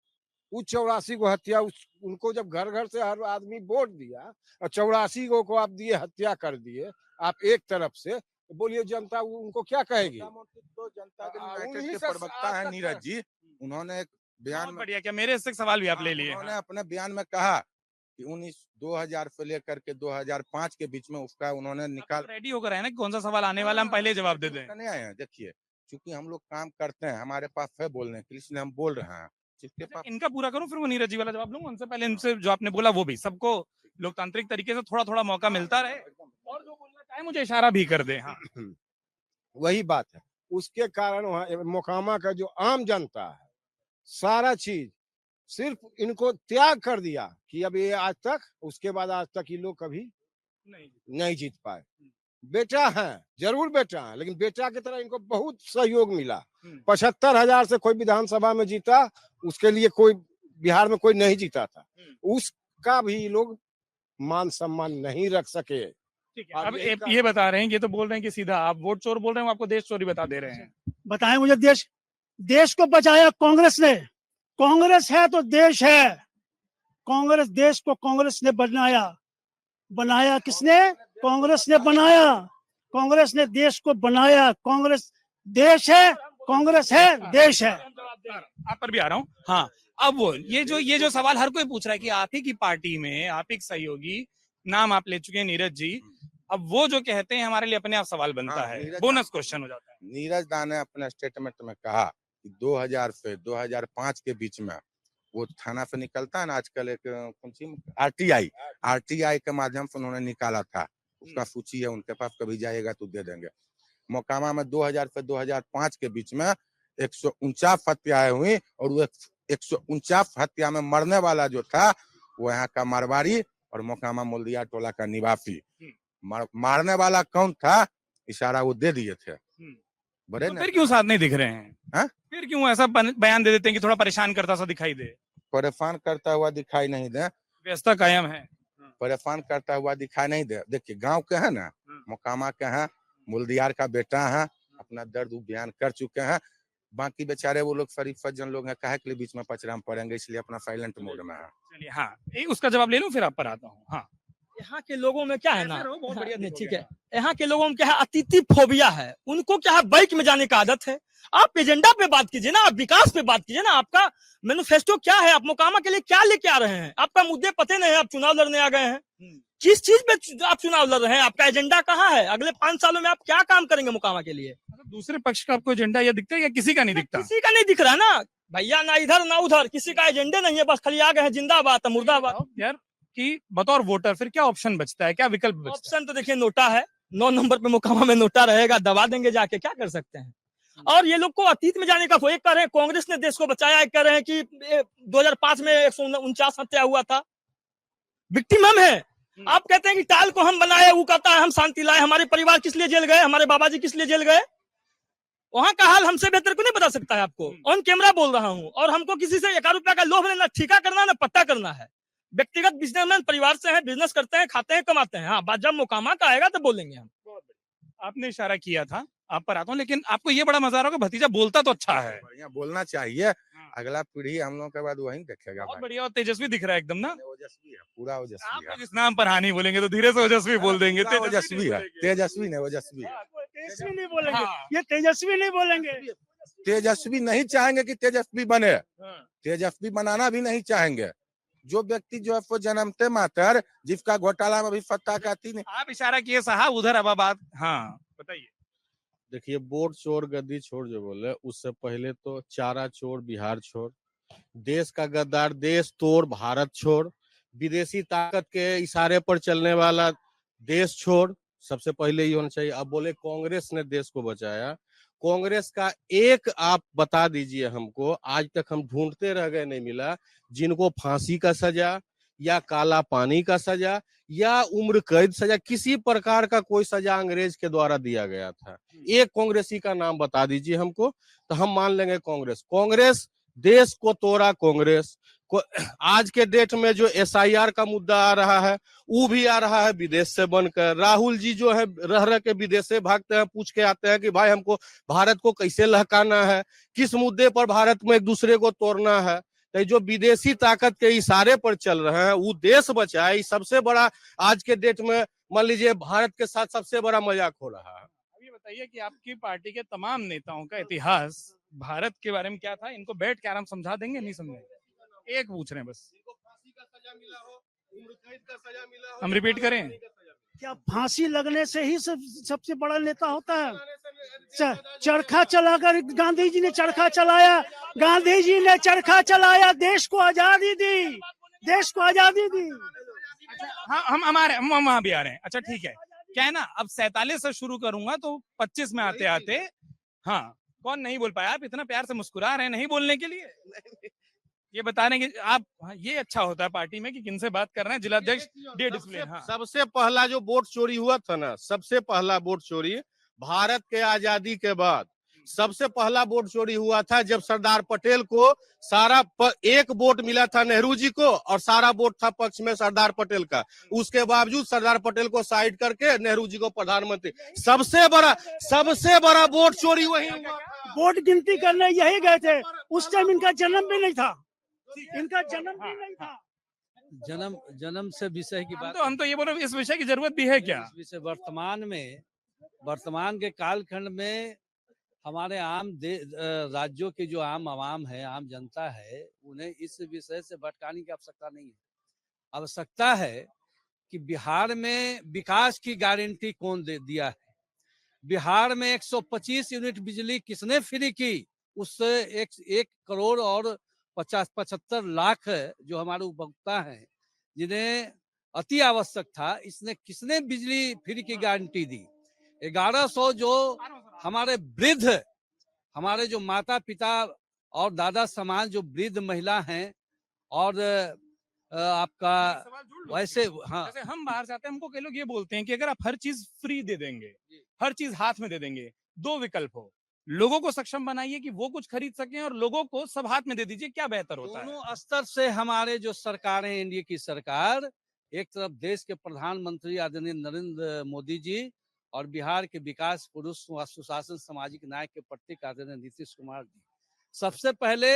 उस 84 को हत्या उनको जब घर घर से हर आदमी वोट दिया और 84 को आप दिए हत्या कर दिए आप एक तरफ से, तो बोलिए जनता उनको क्या कहेगी? तो जनता दल यूनाइटेड उन्हीं के से प्रवक्ता आज है तक नीरज जी, उन्होंने एक बयान बहुत में बढ़िया, क्या मेरे इससे सवाल भी आप ले लिए? उन्होंने अपने बयान में कहा कि 2000 से लेकर के 2005 के बीच में उसका उन्होंने निकाल रेडी होकर आए ना कि कौन सा सवाल आने वाला, हम पहले जवाब दे दें। नहीं आए हैं। देखिए, चूंकि हम लोग काम करते हैं, हमारे पास है बोलने के लिए, इसलिए हम बोल रहे हैं। जिसके पास इनका पूरा करूं फिर वो नीरज जी वाला जवाब लूंगा उनसे पहले, इनसे जो आपने बोला वो भी, सबको लोकतांत्रिक तरीके से थोड़ा थोड़ा मौका मिलता रहे और जो बोलना चाहे मुझे इशारा भी कर दे। हाँ, वही बात है, उसके कारण वहाँ मोकामा का जो आम जनता है सारा चीज सिर्फ इनको त्याग कर दिया कि अब ये आज तक, उसके बाद आज तक ये लोग कभी नहीं जीत पाए। बेटा है, जरूर बेटा है, लेकिन बेटा की तरह इनको बहुत सहयोग मिला। 75,000 से कोई विधानसभा में जीता, उसके लिए कोई बिहार में कोई नहीं जीता था, उसका भी लोग मान सम्मान नहीं रख सके। ठीक है। अब ये बता रहे हैं, ये तो बोल रहे हैं कि सीधा आप वोट चोर बोल रहे हैं, वो आपको देश चोरी बता दे रहे हैं। बताएं मुझे, देश को बचाया कांग्रेस ने। कांग्रेस है तो देश है। कांग्रेस, देश को कांग्रेस ने बनाया किसने? कांग्रेस ने बनाया। कांग्रेस ने देश को बनाया। कांग्रेस देश है, कांग्रेस है देश है। आप पर भी आ रहा हूँ। हाँ, अब वो ये जो सवाल हर कोई पूछ रहा है कि आप ही की पार्टी में आप ही सहयोगी, नाम आप ले चुके हैं नीरज जी, अब वो जो कहते हैं हमारे लिए अपने आप सवाल बनता है, बोनस क्वेश्चन हो जाता है। नीरज दा ने अपने स्टेटमेंट में कहा कि 2000 से 2005 के बीच में वो थाना से निकलता है ना आजकल, एक आरटीआई के माध्यम से उन्होंने निकाला था, उसका सूची है उनके पास, कभी जाएगा तो दे देंगे। मोकामा में 2000 से 2005 के बीच में 149 हत्याएं हुई और वो 149 हत्या में मरने वाला जो था वो यहाँ का मारवाड़ी और मोकामा मोल्दिया टोला का निवासी। मारने वाला कौन था, इशारा वो दे दिए थे। बड़े तो फिर क्यों साथ नहीं दिख रहे हैं? हाँ? फिर क्यों ऐसा बयान दे देते हैं कि थोड़ा परेशान करता सा दिखाई दे? परेशान करता हुआ दिखाई नहीं दे, व्यवस्था कायम है। परेशान करता हुआ दिखाई नहीं दे। देखिए, गांव के है ना, मोकामा के हैं, मुल्दियार का बेटा है, अपना दर्द बयान कर चुके हैं। बाकी बेचारे वो लोग शरीफ सज्जन लोग हैं, काहे के लिए बीच में पचराम पड़ेंगे, इसलिए अपना साइलेंट मोड में है। चलिए, हाँ, उसका जवाब ले लूं फिर आप पर आता हूँ। हाँ, यहाँ के लोगों में क्या है ना, बहुत बढ़िया, नहीं ठीक है, यहाँ के लोगों में क्या है, अतिथि फोबिया है। उनको क्या है, बाइक में जाने का आदत है। आप एजेंडा पे बात कीजिए ना, आप विकास पे बात कीजिए ना। आपका मैनिफेस्टो क्या है? आप मोकामा के लिए क्या लेके आ रहे हैं? आपका मुद्दे पते नहीं है, आप चुनाव लड़ने आ गए हैं। किस चीज पे आप चुनाव लड़ रहे हैं? आपका एजेंडा कहाँ है? अगले 5 सालों में आप क्या काम करेंगे मोकामा के लिए? दूसरे पक्ष का आपको एजेंडा ये दिखता है या किसी का नहीं दिखता? किसी का नहीं दिख रहा ना भैया, ना इधर ना उधर, किसी का एजेंडे नहीं है, बस खाली आ गए हैं जिंदाबाद मुर्दाबाद। यार कि बतौर वोटर फिर क्या ऑप्शन बचता है, क्या विकल्प बचता है? ऑप्शन तो देखिए, नोटा है, 9 नंबर पे मोकामा में नोटा रहेगा, दबा देंगे जाके, क्या कर सकते हैं। और ये लोग को अतीत में जाने का, एक कह रहे हैं कांग्रेस ने देश को बचाया, एक कह रहे हैं कि 2005 में 149 हत्या हुआ था, विक्टिम हम है। आप कहते हैं कि टाल को हम बनाए, वो कहता है हम शांति लाए। हमारे परिवार किस लिए जेल गए, हमारे बाबा जी किस लिए जेल गए, वहां का हाल हमसे बेहतर को नहीं बता सकता है। आपको ऑन कैमरा बोल रहा हूं। और हमको किसी से 1 रुपया का लोभ लेना, ठीका करना ना पट्टा करना है। व्यक्तिगत बिजनेसमैन परिवार से है, बिजनेस करते हैं, खाते हैं, कमाते हैं। हाँ, बात जब मोकामा का आएगा तो बोलेंगे हम। आपने इशारा किया था, आप पर आता हूँ, लेकिन आपको ये बड़ा मजा आ रहा होगा, भतीजा बोलता तो अच्छा है। बढ़िया बोलना चाहिए, अगला पीढ़ी हम लोगों के बाद वही देखेगा। बहुत बढ़िया और तेजस्वी दिख रहा है एकदम ना। ओजस्वी है, पूरा ओजस्वी आप है। जिस नाम पर हानि बोलेंगे तो धीरे से ओजस्वी बोल देंगे। पूरा ओजस्वी है, तेजस्वी नहीं ओजस्वी है। तेजस्वी नहीं बोलेंगे, हाँ। ये तेजस्वी नहीं बोलेंगे। तेजस्वी नहीं चाहेंगे कि तेजस्वी बने, तेजस्वी बनाना भी नहीं चाहेंगे। जो व्यक्ति जो है वो जन्मते मातर, जिसका घोटाला में भी सत्ता का 3। आप इशारा किए साहब उधर, अब बात। हाँ, बताइए। देखिए, वोट चोर गद्दी छोड़ जो बोले, उससे पहले तो चारा चोर बिहार छोड़, देश का गद्दार देश तोड़ भारत छोड़, विदेशी ताकत के इशारे पर चलने वाला देश छोड़, सबसे पहले ये होना चाहिए। अब बोले कांग्रेस ने देश को बचाया, कांग्रेस का एक आप बता दीजिए हमको, आज तक हम ढूंढते रह गए, नहीं मिला, जिनको फांसी का सजा या काला पानी का सजा या उम्र कैद सजा, किसी प्रकार का कोई सजा अंग्रेज के द्वारा दिया गया था। एक कांग्रेसी का नाम बता दीजिए हमको, तो हम मान लेंगे कांग्रेस देश को तोड़ा। कांग्रेस को आज के डेट में जो SIR का मुद्दा आ रहा है, वो भी आ रहा है विदेश से बनकर। राहुल जी जो है रह के विदेश से भागते हैं, पूछ के आते हैं कि भाई हमको भारत को कैसे लहकाना है, किस मुद्दे पर भारत में एक दूसरे को तोड़ना है। तो जो विदेशी ताकत के इशारे पर चल रहे हैं वो देश बचाए, ये सबसे बड़ा आज के डेट में मान लीजिए भारत के साथ सबसे बड़ा मजाक हो रहा है। अब ये बताइए कि आपकी पार्टी के तमाम नेताओं का इतिहास भारत के बारे में क्या था, इनको बैठ के आराम समझा देंगे, नहीं समझेंगे? एक पूछ रहे हैं बस, हम रिपीट करें? क्या फांसी लगने से ही सबसे बड़ा नेता होता है? चरखा चलाकर गांधी जी ने चरखा चलाया, गांधी जी ने चरखा चलाया, देश को आजादी दी, देश को आजादी दी। हाँ, हम वहां भी आ रहे हैं। अच्छा ठीक है, क्या है ना, अब 47 से शुरू करूंगा तो 25 में आते आते, हाँ कौन नहीं बोल पाया? आप इतना प्यार से मुस्कुरा रहे हैं नहीं बोलने के लिए, ये बता रहे हैं कि आप, ये अच्छा होता है पार्टी में कि किनसे बात कर रहे हैं। जिलाध्यक्ष डे डिस्प्ले, हाँ। सबसे पहला जो वोट चोरी हुआ था ना, सबसे पहला वोट चोरी भारत के आजादी के बाद सबसे पहला वोट चोरी हुआ था जब सरदार पटेल को एक वोट मिला था नेहरू जी को और सारा वोट था पक्ष में सरदार पटेल का। उसके बावजूद सरदार पटेल को साइड करके नेहरू जी को प्रधानमंत्री, सबसे बड़ा वोट चोरी वही हुआ। वोट गिनती करने यही गए थे, उस टाइम इनका जन्म भी नहीं था, इनका जन्म भी नहीं था। जन्म से विषय की बात, हम तो ये बोल रहे हैं, इस विषय की जरूरत भी है क्या? इस विषय वर्तमान के कालखंड में हमारे राज्यों के जो आम आवाम है, आम जनता है, उन्हें इस विषय से भटकाने की आवश्यकता नहीं है। आवश्यकता है कि बिहार में विकास की गारंटी कौन दिया है, बिहार में 125 यूनिट बिजली किसने फ्री की, उससे 1 करोड़ और 75 लाख जो हमारे उपभोक्ता हैं जिन्हें अति आवश्यक था, इसने किसने बिजली फ्री की गारंटी दी? 1100 जो हमारे वृद्ध, हमारे जो माता पिता और दादा समान जो वृद्ध महिला हैं, और आपका वैसे, हाँ, जैसे हम बाहर से आते हैं, हमको कई लोग ये बोलते हैं कि अगर आप हर चीज फ्री दे देंगे, हर चीज हाथ में दे देंगे, दो विकल्प हो, लोगों को सक्षम बनाइए कि वो कुछ खरीद सकें और लोगों को सब हाथ में दे दीजिए, क्या बेहतर होता है? दोनों स्तर से हमारे जो सरकार है, एनडीए की सरकार, एक तरफ देश के प्रधानमंत्री आदरणीय नरेंद्र मोदी जी और बिहार के विकास पुरुष सुशासन सामाजिक न्याय के प्रतीक आदरणीय नीतीश कुमार जी, सबसे पहले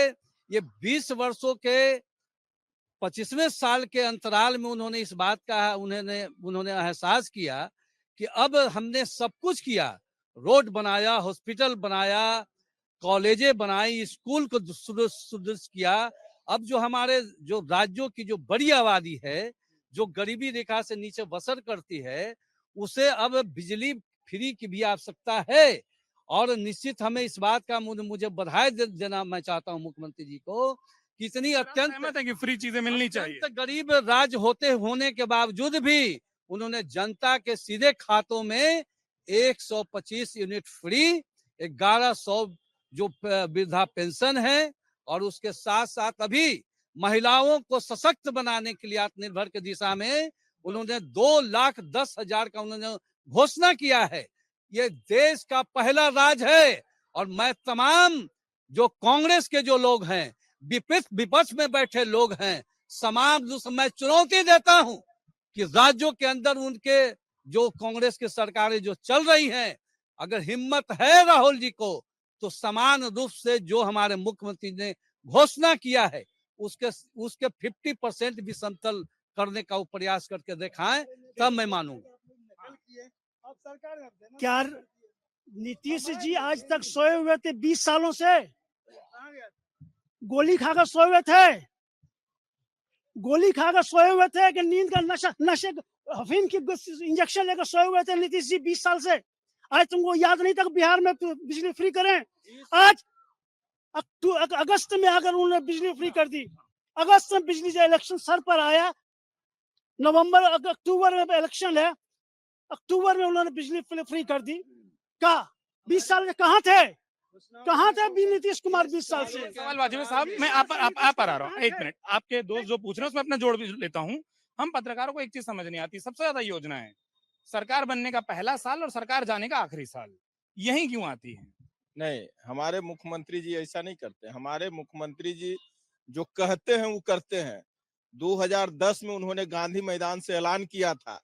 ये 20 वर्षों के 25वें साल के अंतराल में उन्होंने इस बात का उन्होंने एहसास किया कि अब हमने सब कुछ किया, रोड बनाया, हॉस्पिटल बनाया, कॉलेजें बनाई, स्कूल को सुदृढ़ किया। अब जो हमारे जो राज्यों की जो बड़ी आबादी है, जो गरीबी रेखा से नीचे बसर करती है, उसे अब बिजली फ्री की भी आवश्यकता है। और निश्चित हमें इस बात का मुझे बधाई देना मैं चाहता हूं मुख्यमंत्री जी को कि इतनी अत्यंत कि फ्री चीजें मिलनी चाहिए, गरीब राज्य होने के बावजूद भी उन्होंने जनता के सीधे खातों में 125 यूनिट फ्री, 1100 जो वृद्धा पेंशन है, और उसके साथ साथ अभी महिलाओं को सशक्त बनाने के लिए आत्मनिर्भर की दिशा में उन्होंने 2,10,000 का उन्होंने घोषणा किया है। ये देश का पहला राज है। और मैं तमाम जो कांग्रेस के जो लोग हैं, विपक्ष में बैठे लोग हैं, मैं चुनौती देता हूं कि राज्यों के अंदर उनके जो कांग्रेस की सरकारें जो चल रही हैं, अगर हिम्मत है राहुल जी को, तो समान रूप से जो हमारे मुख्यमंत्री ने घोषणा किया है उसके 50% भी समतल करने का प्रयास करके दिखाएं, तब मैं मानूंगा। क्या नीतीश जी आज तक सोए हुए थे 20 सालों से? गोली खाकर सोए हुए थे, गोली खाकर सोए हुए थे कि नींद का नशे अफीम की इंजेक्शन लेकर सोए हुए थे नीतीश जी 20 साल से? आज तुमको याद नहीं था बिहार में बिजली फ्री करें? आज अगस्त में आकर उन्होंने बिजली फ्री कर दी। अगस्त में बिजली से इलेक्शन सर पर आया, अक्टूबर में इलेक्शन है, अक्टूबर में उन्होंने बिजली फ्री कर दी। का 20 साल में कहाँ थे नीतीश कुमार 20 साल से? सवाल वाजिब है साहब, मैं आप पर आ रहा हूँ, 1 मिनट। आपके दोस्त जो पूछ रहे हैं उसमें अपना जोड़ भी लेता हूँ। हम पत्रकारों को एक चीज समझ नहीं आती, सबसे ज्यादा योजना है सरकार बनने का पहला साल और सरकार जाने का आखिरी साल, यही क्यों आती है? नहीं, हमारे मुख्यमंत्री जी ऐसा नहीं करते। हमारे मुख्यमंत्री जी जो कहते हैं वो करते हैं। 2010 में उन्होंने गांधी मैदान से ऐलान किया था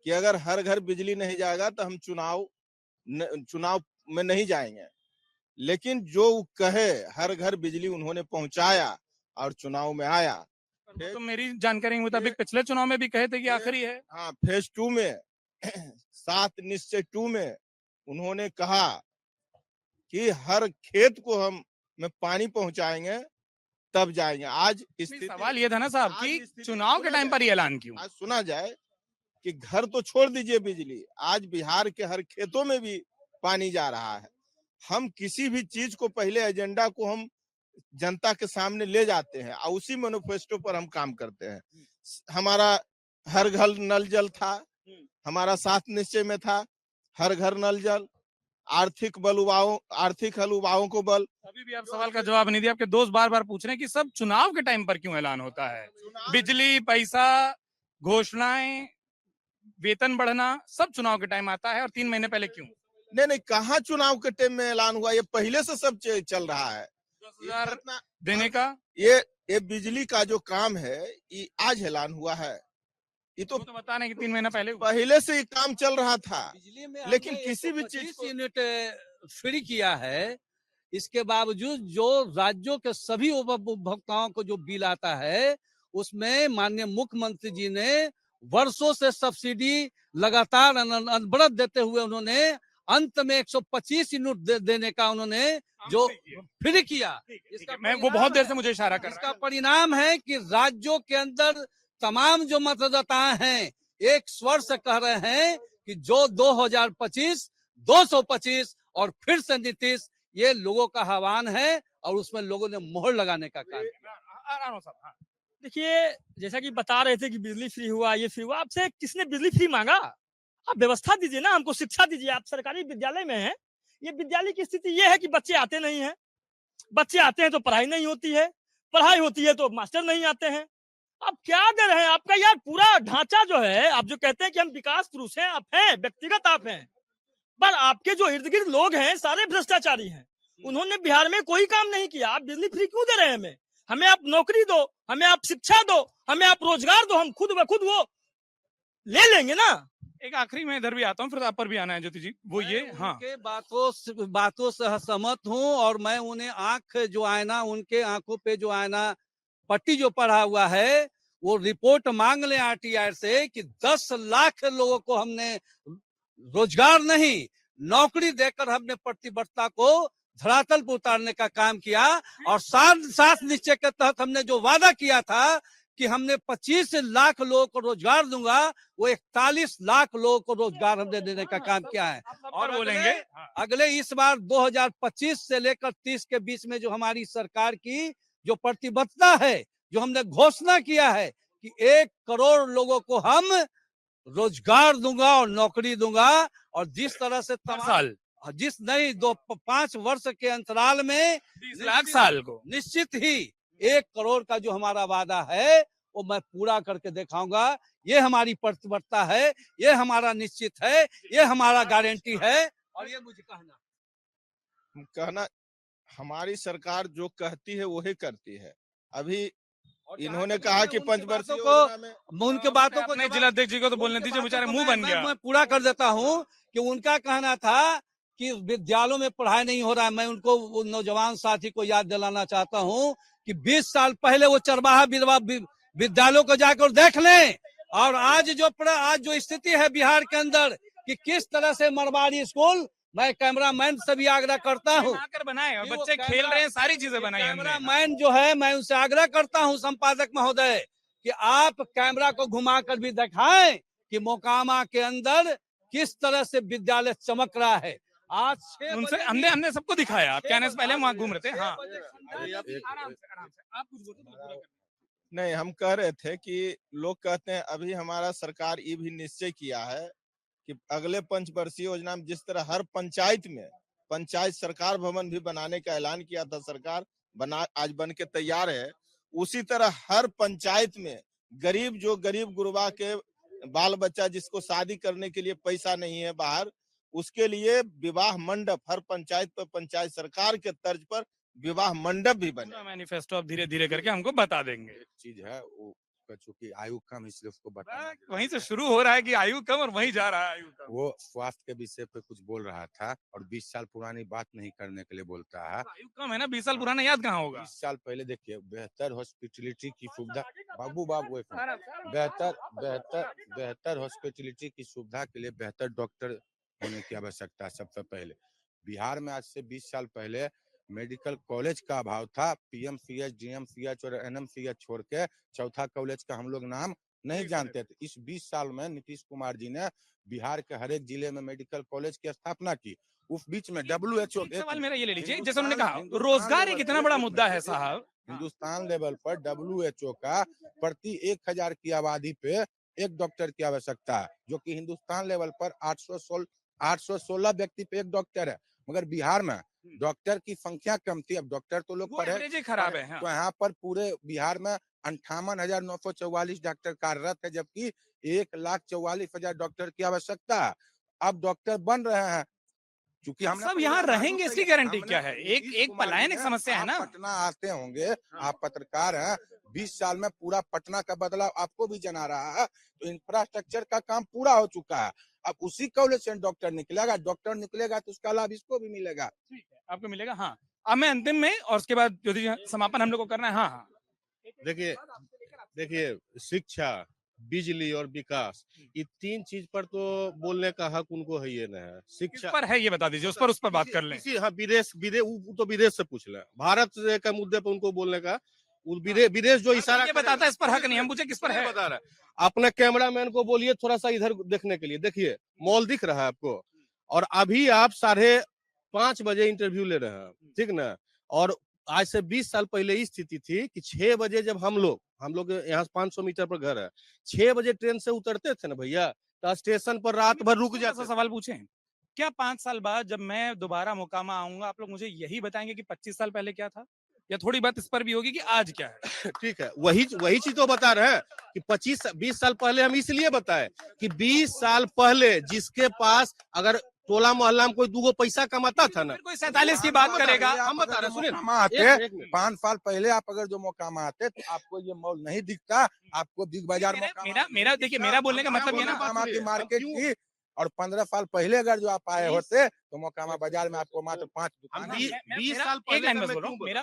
कि अगर हर घर बिजली नहीं जाएगा तो हम चुनाव में नहीं जाएंगे। लेकिन जो कहे हर घर बिजली उन्होंने पहुंचाया और चुनाव में आया। तो मेरी जानकारी के मुताबिक पिछले चुनाव में भी कहे थे कि आखिरी है। हाँ, फेज 2 में 7 निश्चय 2 में उन्होंने कहा कि हर खेत को हम में पानी पहुंचाएंगे तब जाएंगे। आज नहीं, स्थिति सवाल ये था ना साहब आज कि स्थिति चुनाव के सुना टाइम पर ये ऐलान क्यों? आज सुना जाए कि घर तो छोड़ दीजिए बिजली, आज बिहार के हर खेतों में भी पानी जा रहा है। हम किसी भी चीज को पहले एजेंडा को हम जनता के सामने ले जाते हैं और उसी मैनिफेस्टो पर हम काम करते हैं। हमारा हर घर नल जल था, हमारा 7 निश्चय में था हर घर नल जल, आर्थिक हल को बल। अभी भी आप सवाल का जवाब नहीं दिया। आपके दोस्त बार बार पूछ रहे हैं कि सब चुनाव के टाइम पर क्यों ऐलान होता है? बिजली, पैसा, घोषणाएं, वेतन बढ़ना सब चुनाव के टाइम आता है और 3 महीने पहले क्यों? नहीं, कहाँ चुनाव के टाइम में ऐलान हुआ, ये पहले से सब चल रहा है। 10,000 इतना- देने का ये बिजली का जो काम है ये आज ऐलान हुआ है, ये तो वो तो बता रहे हैं कि 3 महीने पहले हुआ। पहले से ये काम चल रहा था। बिजली में लेकिन हमने किसी भी 125 चीज को यूनिट फ्री किया है। इसके बावजूद जो राज्यों के सभी उपभोक्ताओं को जो बिल आता है उसमें माननीय मुख्यमंत्री जी ने वर्षों से सब्सिडी लगातार अनवरत देते हुए उन्होंने अंत में 125 यूनिट देने का उन्होंने जो फ्री किया। इसका मैं वो बहुत देर से परिणाम मुझे इशारा कर इसका रहा है। परिणाम है कि राज्यों के अंदर तमाम जो मतदाता हैं एक स्वर से कह रहे हैं कि जो 2025, 225 और फिर से नीतीश, ये लोगों का आह्वान है और उसमें लोगों ने मोहर लगाने का काम किया। देखिए, जैसा कि बता रहे थे कि बिजली फ्री हुआ, ये फ्री हुआ, आपसे किसने बिजली फ्री मांगा? आप व्यवस्था दीजिए ना, हमको शिक्षा दीजिए। आप सरकारी विद्यालय में हैं, ये विद्यालय की स्थिति ये है कि बच्चे आते नहीं हैं। बच्चे आते हैं तो पढ़ाई नहीं होती है, पढ़ाई होती है तो मास्टर नहीं आते हैं। आप क्या दे रहे हैं? आपका यार पूरा ढांचा जो है, आप जो कहते हैं कि हम विकास पुरुष हैं, आप हैं, व्यक्तिगत आप हैं, पर आपके जो इर्द गिर्द लोग हैं सारे भ्रष्टाचारी हैं। उन्होंने बिहार में कोई काम नहीं किया। आप बिजली फ्री क्यों दे रहे हैं हमें? हमें आप नौकरी दो, हमें आप शिक्षा दो, हमें आप रोजगार दो, हम खुद ब खुद वो ले लेंगे ना। एक आखिरी में इधर भी आता हूँ, फिर आप पर भी आना है ज्योति जी। वो ये हाँ, उनके बातों से सहमत हूँ और मैं उन्हें आंख जो आईना, उनके आंखों पे जो आईना पट्टी जो पढ़ा हुआ है वो रिपोर्ट मांग ले आरटीआई से कि 10 लाख लोगों को हमने रोजगार नहीं नौकरी देकर हमने प्रतिबद्धता को धरातल पर उतारने का काम किया। और 7 निश्चय के तहत हमने जो वादा किया था कि हमने 25 लाख लोगों को रोजगार दूंगा, वो 41 लाख लोगों को रोजगार हमने देने का काम किया है। और बोलेंगे अगले इस बार 2025 से लेकर 30 के बीच में जो हमारी सरकार की जो प्रतिबद्धता है, जो हमने घोषणा किया है कि 1 करोड़ लोगों को हम रोजगार दूंगा और नौकरी दूंगा। और जिस तरह से साल 5 वर्ष के अंतराल में 20 लाख साल को निश्चित ही 1 करोड़ का जो हमारा वादा है वो मैं पूरा करके दिखाऊंगा। ये हमारी प्रतिबद्धता है, ये हमारा निश्चित है, ये हमारा गारंटी है। और ये मुझे कहना हमारी सरकार जो कहती है वही करती है। अभी इन्होंने कहा कि पंचवर्षीय योजना में उनके बातों को अपने जिलाध्यक्ष जी को तो बोलने दीजिए, बेचारे मुंह बन गया। मैं पूरा कर देता हूँ कि उनका कहना था कि विद्यालयों में पढ़ाई नहीं हो रहा है। मैं उनको नौजवान साथी को याद दिलाना चाहता हूँ कि 20 साल पहले वो चरवाहा विद्यालयों को जाकर देख लें। और आज जो स्थिति है बिहार के अंदर कि किस तरह से मरवाड़ी स्कूल, मैं कैमरामैन से भी आग्रह करता हूँ बनाकर बनाए और बच्चे खेल रहे हैं, सारी चीजें बनाई हमने। कैमरामैन जो है मैं उनसे आग्रह करता हूं संपादक महोदय कि आप कैमरा को घुमाकर भी दिखाएं कि मोकामा के अंदर किस तरह से विद्यालय चमक रहा है। आज 6 उनसे हमने सबको दिखाया। आप कहने से पहले हम वहाँ घूम रहे थे। हाँ, आराम से आप कुछ बोलते तो पूरा कर। नहीं, हम कह रहे थे कि लोग कहते हैं अभी हमारा सरकार ये भी निश्चय किया है कि अगले पंचवर्षीय योजना में जिस तरह हर पंचायत में पंचायत सरकार भवन भी बनाने का ऐलान किया था, सरकार आज बन के तैयार है। उसी तरह हर पंचायत में गरीब गुरबा के बाल बच्चा जिसको शादी करने के लिए पैसा नहीं है बाहर, उसके लिए विवाह मंडप हर पंचायत पर पंचायत सरकार के तर्ज पर विवाह मंडप भी बने। मैनिफेस्टो आप धीरे धीरे करके हमको बता देंगे। एक चीज है वो आपका चूंकि आयु कम इसलिए उसको बताना वहीं से शुरू हो रहा है कि आयु कम और वहीं जा रहा है आयु कम। वो स्वास्थ्य के विषय पे कुछ बोल रहा था और 20 साल पुरानी बात नहीं करने के लिए बोलता है। आयु कम है ना, 20 साल पुराना याद कहाँ होगा? 20 साल पहले देखिए बेहतर हॉस्पिटलिटी की सुविधा, बाबू एक मिनट। बेहतर हॉस्पिटलिटी की सुविधा के लिए बेहतर डॉक्टर होने की आवश्यकता है। सबसे पहले बिहार में आज से 20 साल पहले मेडिकल कॉलेज का अभाव था। पीएमसीएच, डीएमसीएच और एनएमसीएच छोड़ के चौथा कॉलेज का हम लोग नाम नहीं जानते थे। इस 20 साल में नीतीश कुमार जी ने बिहार के हर एक जिले में मेडिकल कॉलेज की स्थापना की। उस बीच में WHO, सवाल मेरा ये ले लीजिए, जैसे उन्होंने कहा रोजगार एक इतना बड़ा मुद्दा है साहब। हिंदुस्तान लेवल पर WHO का प्रति 1000 की आबादी पे एक डॉक्टर की आवश्यकता है, जो कि हिंदुस्तान लेवल पर 816 व्यक्ति पे एक डॉक्टर है। मगर बिहार में डॉक्टर की संख्या कम थी। अब डॉक्टर तो लोग पढ़े खराब है। हाँ। तो यहाँ पर पूरे बिहार में 58,944 डॉक्टर कार्यरत है, जबकि 1,44,000 डॉक्टर की आवश्यकता है। अब डॉक्टर बन रहे हैं, क्योंकि हम सब यहाँ रहेंगे इसकी गारंटी क्या है? एक पलायन एक समस्या है ना। पटना आते होंगे, आप पत्रकार हैं, 20 साल में पूरा पटना का बदलाव आपको भी जना रहा है। तो इंफ्रास्ट्रक्चर का काम पूरा हो चुका है। अब उसी कॉलेज से डॉक्टर निकलेगा तो उसका लाभ इसको भी मिलेगा। ठीक है, आपको मिलेगा। हाँ, अब मैं अंतिम में और उसके बाद ज्योति जी समापन हम लोग को करना है। हाँ, देखिए शिक्षा, बिजली और विकास, ये 3 चीज पर तो बोलने का हक उनको है, ये न है। किस शिक्षा पर है ये बता दीजिए, उस पर बात कर लें। हाँ, विदेश तो विदेश से पूछ लें। भारत के मुद्दे पर उनको बोलने का विदेश जो इशारा ये बताता है इस पर हक नहीं, हम पूछे किस पर है। बता रहा है। अपने कैमरामैन को बोलिए थोड़ा सा इधर देखने के लिए। देखिए मॉल दिख रहा है आपको, और अभी आप 5:30 बजे इंटरव्यू ले रहे हैं, ठीक ना। और आज से 20 साल पहले ये स्थिति थी कि 6 बजे जब हम लोग यहाँ 500 मीटर पर घर है, 6 बजे ट्रेन से उतरते थे ना भैया, तो स्टेशन पर रात भर रुक जाते। सवाल पूछे क्या 5 साल बाद जब मैं दोबारा मोकामा आऊंगा, आप लोग मुझे यही बताएंगे कि 25 साल पहले क्या था, या थोड़ी बात इस पर भी होगी कि आज क्या है? ठीक है, वही चीज तो बता रहे हैं कि 20 साल पहले हम इसलिए बताए कि 20 साल पहले जिसके पास अगर टोला मोहल्ला में कोई 2 पैसा कमाता था ना, कोई 47 की बात करेगा। हम बता रहे, सुनिए, 5 साल पहले आप अगर जो मोकामा आते तो आपको ये मॉल नहीं दिखता, आपको बिग बाजार मेरा देखिए, मेरा बोलने का मतलब ये ना, मोकामा की मार्केट थी। और 15 साल पहले अगर जो आप आए होते तो मोकामा बाजार में आपको मात्र 5 दुकान। 20 साल पहले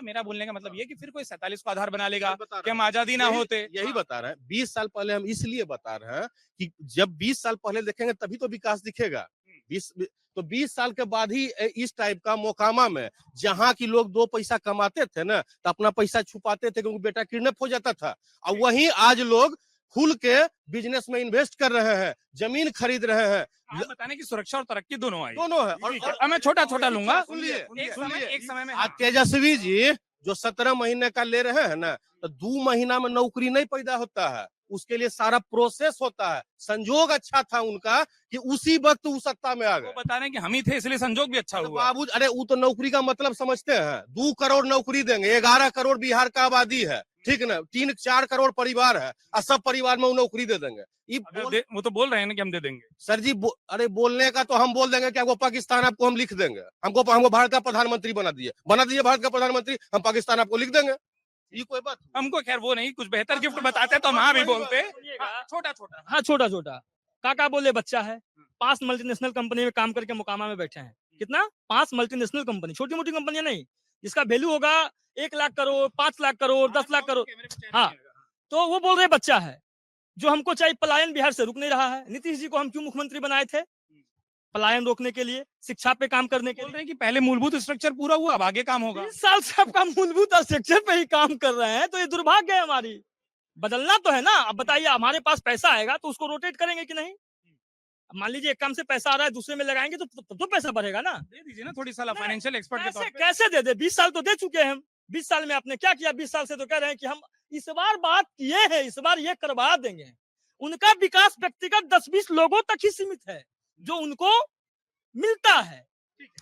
मेरा बोलने का मतलब ये कि फिर कोई 47 को आधार बना लेगा कि हम आजादी ना होते। यही बता रहे हैं, 20 साल पहले हम इसलिए बता रहे हैं कि जब 20 साल पहले देखेंगे तभी तो विकास दिखेगा। 20 साल के बाद ही इस टाइप का मोकामा में, जहाँ की लोग 2 पैसा कमाते थे ना, तो अपना पैसा छुपाते थे क्योंकि बेटा किडनैप हो जाता था। और वहीं आज लोग खुल के बिजनेस में इन्वेस्ट कर रहे हैं, जमीन खरीद रहे हैं। बताने की सुरक्षा और तरक्की दोनों है। और मैं छोटा लूंगा। सुनिए, एक समय में आज तेजस्वी जी जो 17 महीने का ले रहे हैं ना, तो 2 महीना में नौकरी नहीं पैदा होता है, उसके लिए सारा प्रोसेस होता है। संजोग अच्छा था उनका कि उसी वक्त वो सत्ता में आ गए। वो बता रहे हैं कि हम ही थे इसलिए संजोग भी अच्छा हुआ। बाबू, अरे वो तो नौकरी का मतलब समझते हैं। 2 करोड़ नौकरी देंगे, 11 करोड़ बिहार का आबादी है, ठीक ना, 3-4 करोड़ परिवार है, और सब परिवार में वो नौकरी दे देंगे। वो तो बोल रहे हैं ना कि हम दे देंगे। सर जी, अरे बोलने का तो हम बोल देंगे कि आपको पाकिस्तान आपको हम लिख देंगे। हमको भारत का प्रधानमंत्री बना दिए भारत का प्रधानमंत्री, हम पाकिस्तान आपको लिख देंगे। ये कोई बात हमको खैर वो नहीं, कुछ बेहतर गिफ्ट बताते तो हम हाँ भी बोलते। छोटा काका बोले बच्चा है, 5 मल्टीनेशनल कंपनी में काम करके मोकामा में बैठे हैं। कितना? 5 मल्टीनेशनल कंपनी, छोटी मोटी कंपनियां नहीं, जिसका वैल्यू होगा 1 लाख करोड़, 5 लाख करोड़, 10 लाख करोड़। हाँ, तो वो बोल रहे बच्चा है। जो हमको चाहिए, पलायन बिहार से रुक नहीं रहा है। नीतीश जी को हम क्यों मुख्यमंत्री बनाए थे? पलायन रोकने के लिए, शिक्षा पे काम करने के लिए। बोल रहे हैं कि पहले मूलभूत स्ट्रक्चर पूरा हुआ, अब आगे काम होगा। 20 साल से आपका मूलभूत स्ट्रक्चर पे ही काम कर रहे हैं, तो ये दुर्भाग्य है हमारी। बदलना तो है ना। अब बताइए, हमारे पास पैसा आएगा तो उसको रोटेट करेंगे कि नहीं? मान लीजिए एक काम से पैसा आ रहा है, दूसरे में लगाएंगे तो पैसा बढ़ेगा ना। दे दीजिए ना थोड़ी सलाह फाइनेंशियल एक्सपर्ट के तौर पे। कैसे दे दे? 20 साल तो दे चुके हैं हम। 20 साल में आपने क्या किया? 20 साल से तो कह रहे हैं कि हम इस बार बात किए हैं, इस बार ये करवा देंगे। उनका विकास व्यक्तिगत 10-20 लोगों तक ही सीमित है, जो उनको मिलता है।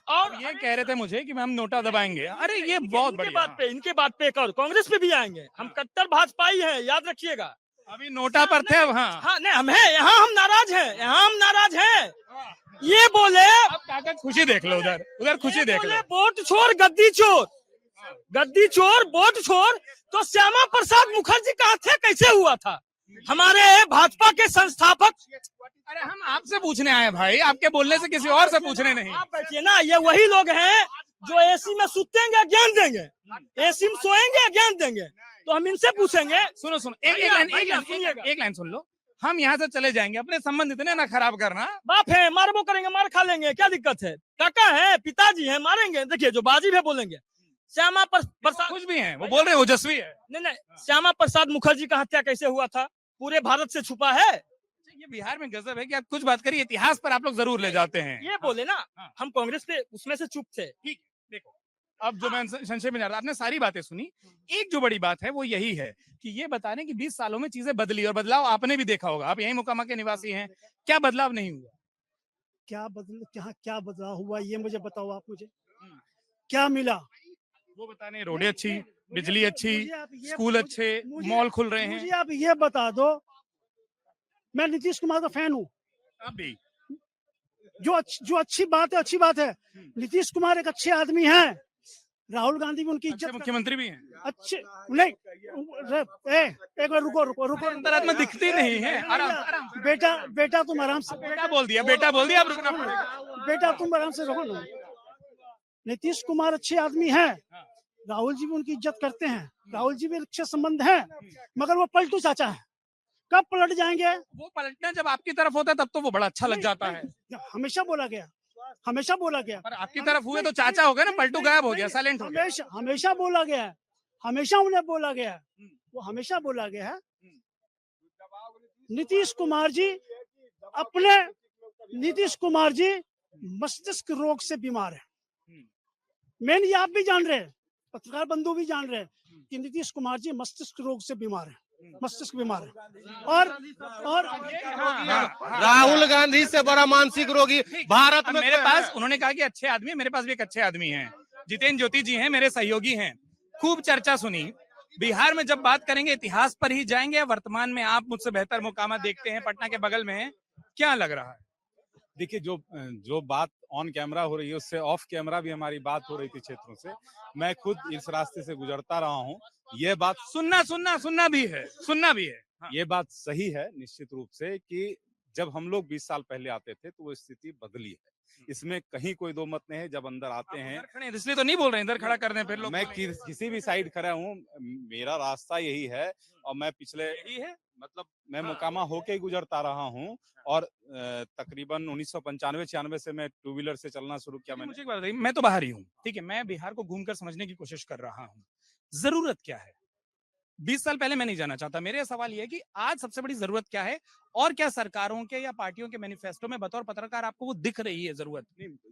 और ये कह रहे थे मुझे कि हम नोटा दबाएंगे। अरे ये बहुत बढ़िया। इनके बात पे कांग्रेस पे भी आएंगे। हम कट्टर भाजपाई हैं, याद रखिएगा। अभी नोटा पर थे। हाँ नहीं, हम हैं यहाँ, हम नाराज हैं, यहाँ हम नाराज हैं। ये बोले, अब काका खुशी देख लो, उधर खुशी देख लो। वोट छोड़, गद्दी चोर, वोट छोड़। तो श्यामा प्रसाद मुखर्जी कहाँ थे, कैसे हुआ था? हमारे भाजपा के संस्थापक। अरे हम आपसे पूछने आए भाई, आपके बोलने से किसी और से पूछने नहीं। आप बैठिए ना, ये वही लोग हैं जो एसी में सुतेंगे ज्ञान देंगे, एसी में सोएंगे ज्ञान देंगे, तो हम इनसे पूछेंगे। सुनो सुनो, एक लाइन सुन लो। हम यहाँ से चले जाएंगे, अपने संबंध इतने ना खराब करना। बाप है, मारबो करेंगे, मार खा लेंगे, क्या दिक्कत है? काका है, पिताजी है, मारेंगे। देखिए जो बाजी भी बोलेंगे। श्यामा प्रसाद कुछ भी है, वो बोल रहे हैं ओजस्वी है। नहीं, श्यामा प्रसाद मुखर्जी का हत्या कैसे हुआ था? पूरे भारत से छुपा है। ये बिहार में गजब है कि आप कुछ बात करिए, इतिहास पर आप लोग जरूर ले जाते हैं। ये बोले ना, हाँ। हम कांग्रेस पे उसमें से चुप थे। ठीक, देखो अब जो मैं संक्षेप में जा रहा, आपने सारी बातें सुनी। एक जो बड़ी बात है वो यही है कि ये बता रहे कि 20 सालों में चीजें बदली, और बदलाव आपने भी देखा होगा, आप यही मोकामा के निवासी हैं। क्या बदलाव नहीं हुआ? क्या बदलाव हुआ ये मुझे बताओ, आप मुझे क्या मिला? वो बता रहे रोडें अच्छी, बिजली अच्छी, मुझे आप ये- स्कूल अच्छे, मॉल खुल रहे हैं। मुझे आप ये बता दो, मैं नीतीश कुमार का फैन हूँ। आप भी जो अच्छी बात है। नीतीश कुमार एक अच्छे आदमी हैं। राहुल गांधी भी उनकी अच्छे इज्जत मुख्यमंत्री भी हैं। अच्छे नहीं। एक बार रुको। अंतरात्मा दिखती नहीं है। आराम से। बेटा तुम आराम से। बेटा बोल दिया, अब रुकना पड़ेगा। बेटा तुम आराम से रहो ना। नीतीश कुमार अच्छे आदमी हैं, राहुल जी भी उनकी इज्जत करते हैं, राहुल जी भी अच्छे संबंध हैं, मगर वो पलटू चाचा है। कब पलट जाएंगे? वो पलटना जब आपकी तरफ होता है तब तो वो बड़ा अच्छा लग जाता है। हमेशा बोला गया पर आपकी तरफ हुए तो चाचा हो गए ना, पलटू गायब हो गया, साइलेंट हो गया। हमेशा बोला गया है, हमेशा उन्हें बोला गया है, वो हमेशा बोला गया है। नीतीश कुमार जी मस्तिष्क रोग से बीमार है। मैंने ये आप भी जान रहे हैं, पत्रकार बंधु भी जान रहे हैं कि नीतीश कुमार जी मस्तिष्क रोग से बीमार है, मस्तिष्क बीमार है। और राहुल गांधी से बड़ा मानसिक रोगी भारत में मेरे पास, उन्होंने कहा कि अच्छे आदमी है, मेरे पास भी एक अच्छे आदमी हैं, जितेंद्र ज्योति जी हैं, मेरे सहयोगी हैं। खूब चर्चा सुनी। बिहार में जब बात करेंगे इतिहास पर ही जाएंगे, या वर्तमान में आप मुझसे बेहतर मोकामा देखते हैं, पटना के बगल में है, क्या लग रहा है? देखिए, जो बात ऑन कैमरा हो रही है उससे ऑफ कैमरा भी हमारी बात हो रही थी क्षेत्रों से। मैं खुद इस रास्ते से गुजरता रहा हूँ। ये बात सुनना भी है। हाँ। ये बात सही है निश्चित रूप से कि जब हम लोग 20 साल पहले आते थे तो वो स्थिति बदली है, इसमें कहीं कोई दो मत नहीं है। जब अंदर आते हैं, इसलिए तो नहीं बोल रहे इधर खड़ा कर दें फिर लोग। मैं किसी भी साइड खड़ा हूँ, मेरा रास्ता यही है, और मैं पिछले मतलब मैं मोकामा होके ही गुजरता रहा हूँ। और तकरीबन 1995-96 से मैं टू व्हीलर से चलना शुरू किया। मुझे एक बात बताइए, मैं तो बाहर ही हूँ, ठीक है, मैं बिहार को घूमकर समझने की कोशिश कर रहा हूँ। जरूरत क्या है? 20 साल पहले मैं नहीं जाना चाहता। मेरा सवाल यह है कि आज सबसे बड़ी जरूरत क्या है, और क्या सरकारों के या पार्टियों के मैनिफेस्टो में बतौर पत्रकार आपको वो दिख रही है जरूरत?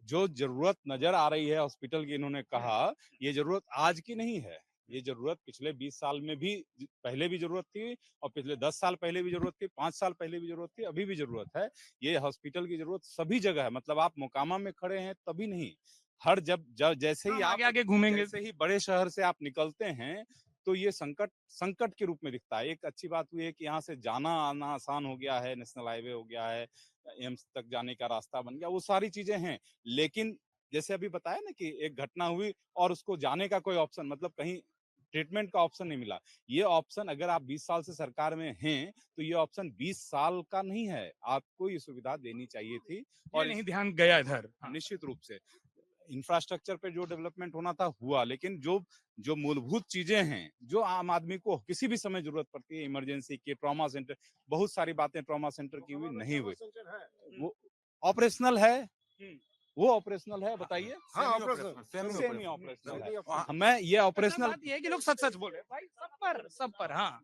जो जरूरत नजर आ रही है हॉस्पिटल की, इन्होंने कहा, ये जरूरत आज की नहीं है, ये जरूरत पिछले 20 साल में भी पहले भी जरूरत थी, और पिछले 10 साल पहले भी जरूरत थी, 5 साल पहले भी जरूरत थी, अभी भी जरूरत है। ये हॉस्पिटल की जरूरत सभी जगह है। मतलब आप मोकामा में खड़े हैं तभी नहीं, हर जब जैसे ही आप आगे घूमेंगे, जैसे ही बड़े शहर से आप निकलते हैं तो ये संकट के रूप में दिखता है। एक अच्छी बात हुई है कि यहाँ से जाना आना आसान हो गया है, नेशनल हाईवे हो गया है, एम्स तक जाने का रास्ता बन गया, वो सारी चीजें हैं। लेकिन जैसे अभी बताया ना कि एक घटना हुई और उसको जाने का कोई ऑप्शन, मतलब कहीं ट्रीटमेंट का ऑप्शन नहीं मिला। ये ऑप्शन अगर आप 20 साल से सरकार में हैं तो ये ऑप्शन 20 साल का नहीं है, आपको ये सुविधा देनी चाहिए थी, और नहीं ध्यान गया इधर। निश्चित रूप से इंफ्रास्ट्रक्चर पे जो डेवलपमेंट होना था हुआ, लेकिन जो मूलभूत चीजें हैं, जो आम आदमी को किसी भी समय जरूरत पड़ती है, इमरजेंसी के, ट्रॉमा सेंटर, बहुत सारी बातें ट्रॉमा सेंटर की हुई नहीं हुई। वो ऑपरेशनल है, बताइए। सेमी ऑपरेशनल है। मैं ये ऑपरेशनल ये है कि लोग सच बोल रहे हैं भाई, सब पर हाँ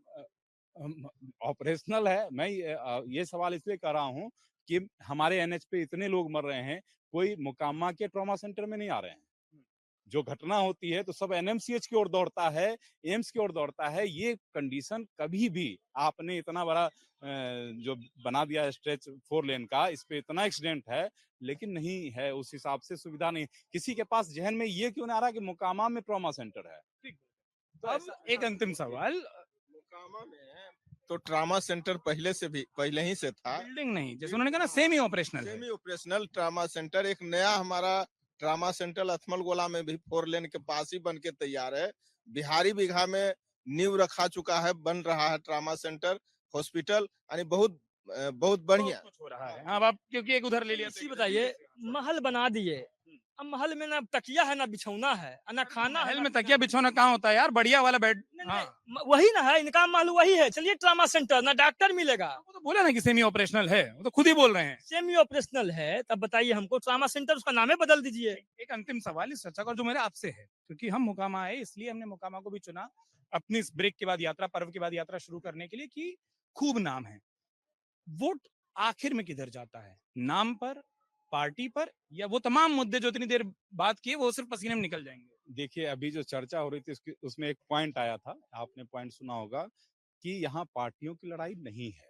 ऑपरेशनल है। मैं ये सवाल इसलिए कर रहा हूँ कि हमारे एनएच पे इतने लोग मर रहे हैं, कोई मोकामा के ट्रॉमा सेंटर में नहीं आ रहे हैं। जो घटना होती है तो सब एनएमसीएच की ओर दौड़ता है, एम्स की ओर दौड़ता है। ये कंडीशन कभी भी आपने इतना बड़ा जो बना दिया स्ट्रेच 4 लेन का, इस पे इतना एक्सीडेंट है, लेकिन नहीं है उस हिसाब से सुविधा नहीं। किसी के पास जहन में ये क्यों नहीं आ रहा कि मोकामा में ट्रॉमा सेंटर है। तो अब एक अंतिम सवाल, मोकामा में तो ट्रामा सेंटर पहले ही से था, बिल्डिंग नहीं, जैसे उन्होंने कहा ना सेमी ऑपरेशनल ट्रामा सेंटर। एक नया हमारा ट्रामा सेंटर अथमल गोला में भी 4 लेन के पास ही बन के तैयार है। बिहारी बिघा में नींव रखा चुका है, बन रहा है ट्रामा सेंटर। हॉस्पिटल आणि बहुत बहुत बढ़िया कुछ हो रहा है। हाँ, अब आप क्योंकि एक उधर ले लिया इसी बताइए, महल बना दिए, अब महल में ना तकिया है ना बिछौना है और ना खाना है महल ना में पीना तकिया है। बिछौना कहाँ होता है यार, बढ़िया वाला बेड। नहीं, हाँ, नहीं, वही ना है, इनका महल वही है। चलिए ट्रामा सेंटर, ना डॉक्टर मिलेगा, वो तो बोला ना कि सेमी ऑपरेशनल है, वो तो खुद ही बोल रहे हैं। सेमी ऑपरेशनल है, तब बताइए हमको ट्रामा सेंटर उसका नाम ही बदल दीजिए। एक अंतिम सवाल इस चर्चा का जो मेरा आपसे है, क्योंकि हम मोकामा आए इसलिए हमने मोकामा को भी चुना अपनी इस ब्रेक के बाद यात्रा, पर्व के बाद यात्रा शुरू करने के लिए कि खूब नाम है। वोट आखिर में किधर जाता है, नाम पर, पार्टी पर, या वो तमाम मुद्दे जो इतनी देर बात किए वो सिर्फ पसीने में निकल जाएंगे? देखिए अभी जो चर्चा हो रही थी उसमें एक पॉइंट आया था, आपने पॉइंट सुना होगा कि यहाँ पार्टियों की लड़ाई नहीं है,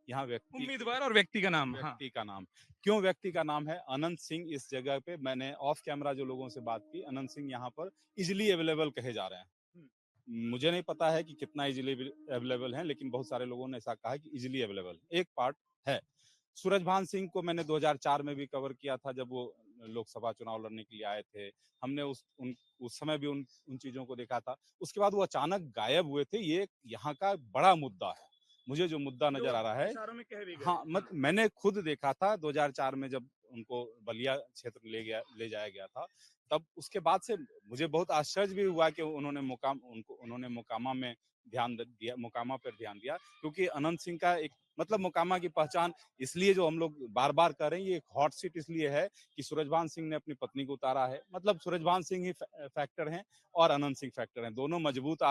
यहाँ व्यक्ति उम्मीदवार और व्यक्ति का नाम। हाँ, व्यक्ति का नाम। क्यों व्यक्ति का नाम है? अनंत सिंह इस जगह पे, मैंने ऑफ कैमरा जो लोगों से बात की, अनंत सिंह यहाँ पर इजिली अवेलेबल कहे जा रहे हैं। मुझे नहीं पता है कि कितना इजिली अवेलेबल है, लेकिन बहुत सारे लोगों ने ऐसा कहा है कि इजिली अवेलेबल एक पार्ट है। सूरजभान सिंह को मैंने 2004 में भी कवर किया था जब वो लोकसभा चुनाव लड़ने के लिए आए थे। हमने उस समय भी उन चीजों को देखा था। उसके बाद वो अचानक गायब हुए थे। ये यहाँ का बड़ा मुद्दा है। मुझे जो मुद्दा नजर आ रहा है, इशारों में कह भी गए। हाँ, मैंने खुद देखा था 2004 में जब उनको बलिया क्षेत्र ले जाया गया था, तब उसके बाद से मुझे बहुत आश्चर्य भी हुआ कि उन्होंने मोकामा में ध्यान दिया, मोकामा पर ध्यान दिया, क्योंकि अनंत सिंह का एक मतलब मोकामा की पहचान इसलिए जो हम लोग बार बार कर रहे हैं, ये एक हॉट सीट इसलिए है कि सूरजभान सिंह ने अपनी पत्नी को उतारा है। मतलब सूरजभान सिंह ही फैक्टर हैं और अनंत सिंह फैक्टर हैं, दोनों मजबूत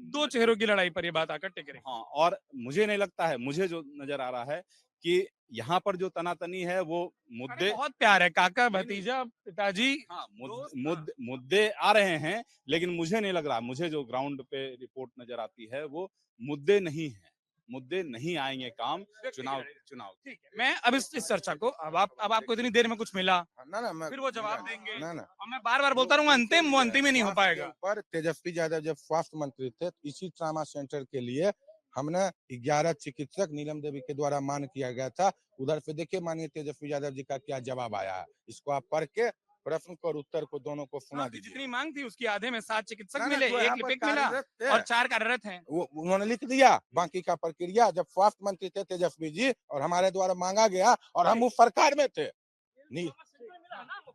दो चेहरों की लड़ाई पर ये बात आकर टिक रही। हाँ, और मुझे नहीं लगता है, मुझे जो नजर आ रहा है कि यहाँ पर जो तनातनी है वो मुद्दे, बहुत प्यार है, काका भतीजा पिताजी। हाँ, मुद्दे आ रहे हैं, लेकिन मुझे नहीं लग रहा, मुझे जो ग्राउंड पे रिपोर्ट नजर आती है वो मुद्दे नहीं है, मुद्दे नहीं आएंगे काम चुनाव। ठीक है, मैं अब इस चर्चा को अब आपको इतनी देर में कुछ मिला, ना फिर वो जवाब देंगे, ना और मैं बार बार बोलता रहूंगा अंतिम, वो अंतिम ही नहीं हो पाएगा। पर तेजस्वी यादव जब स्वास्थ्य मंत्री थे, इसी ट्रामा सेंटर के लिए हमने 11 चिकित्सक नीलम देवी के द्वारा मांग किया गया था। उधर से देखिए माननीय तेजस्वी यादव जी का क्या जवाब आया है। इसको आप पढ़ के प्रश्न और उत्तर को दोनों को सुना आपकी दीजिए। जितनी मांग थी उसकी आधे में 7 चिकित्सक ना, मिले, जो 1 यहाँ पर लिपिक मिला कार्यरत थे, और 4 कार्यरत हैं। वो उन्होंने लिख दिया। बाकी का प्रक्रिया जब स्वास्थ्य मंत्री थे तेजस्वी जी और हमारे द्वारा मांगा गया और हम उस सरकार में थे। नहीं,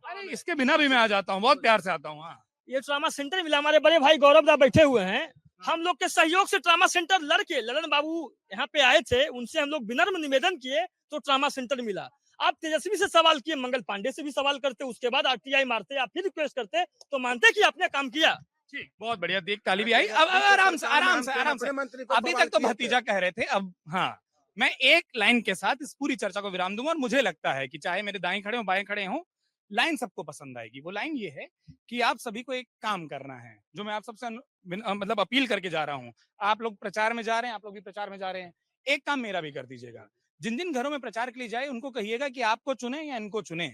अरे इसके बिना भी मैं आ जाता हूँ, बहुत प्यार से आता हूँ। हाँ, ये ट्रामा सेंटर मिला, हमारे बड़े भाई गौरव दा बैठे हुए हैं, हम लोग के सहयोग से ट्रामा सेंटर लड़के ललन बाबू यहाँ पे आए थे, उनसे हम लोग विनम्र निवेदन किए तो ट्रामा सेंटर मिला। आप तेजस्वी से सवाल किए, मंगल पांडे से भी सवाल करते, उसके बाद आरटीआई मारते या फिर रिक्वेस्ट करते तो मानते कि आपने काम किया। ठीक, बहुत बढ़िया, देख ताली भी आई। अब आराम से आराम से आराम से, अभी तक तो भतीजा कह रहे थे, अब हाँ, मैं एक लाइन के साथ इस पूरी चर्चा को विराम दूंगा और मुझे लगता है कि चाहे मेरे दाएं खड़े हो बाएं खड़े हो, लाइन सबको पसंद आएगी। वो लाइन ये है कि आप सभी को एक काम करना है, जो मैं आप सबसे मतलब अपील करके जा रहा हूँ। आप लोग प्रचार में जा रहे हैं, आप लोग भी प्रचार में जा रहे हैं, एक काम मेरा भी कर दीजिएगा। जिन जिन घरों में प्रचार के लिए जाए उनको कहिएगा कि आपको चुने या इनको चुने,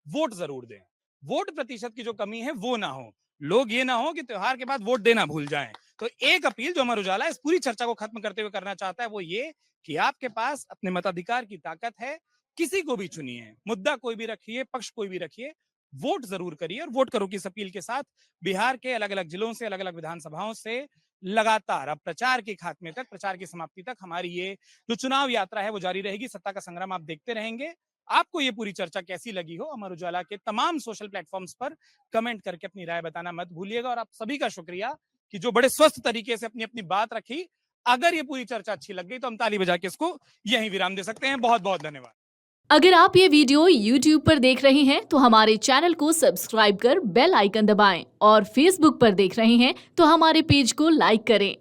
वोट जरूर दें। वोट प्रतिशत की जो कमी है वो ना हो, लोग ये ना हो कि त्योहार के बाद वोट देना भूल जाएं। तो एक अपील जो अमर उजाला इस पूरी चर्चा को खत्म करते हुए करना चाहता है वो ये कि आपके पास अपने मताधिकार की ताकत है, किसी को भी चुनिए, मुद्दा कोई भी रखिए, पक्ष कोई भी रखिए, वोट जरूर करिए। और वोट करो की इस अपील के साथ बिहार के अलग अलग जिलों से, अलग अलग विधानसभाओं से लगातार अब प्रचार के खात्मे तक, प्रचार की समाप्ति तक हमारी ये जो चुनाव यात्रा है वो जारी रहेगी। सत्ता का संग्राम आप देखते रहेंगे। आपको ये पूरी चर्चा कैसी लगी हो, अमर उजाला के तमाम सोशल प्लेटफॉर्म्स पर कमेंट करके अपनी राय बताना मत भूलिएगा। और आप सभी का शुक्रिया कि जो बड़े स्वस्थ तरीके से अपनी अपनी बात रखी। अगर ये पूरी चर्चा अच्छी लग गई तो हम ताली बजा के इसको यहीं विराम दे सकते हैं। बहुत बहुत धन्यवाद। अगर आप ये वीडियो YouTube पर देख रहे हैं तो हमारे चैनल को सब्सक्राइब कर बेल आइकन दबाएं और Facebook पर देख रहे हैं तो हमारे पेज को लाइक करें।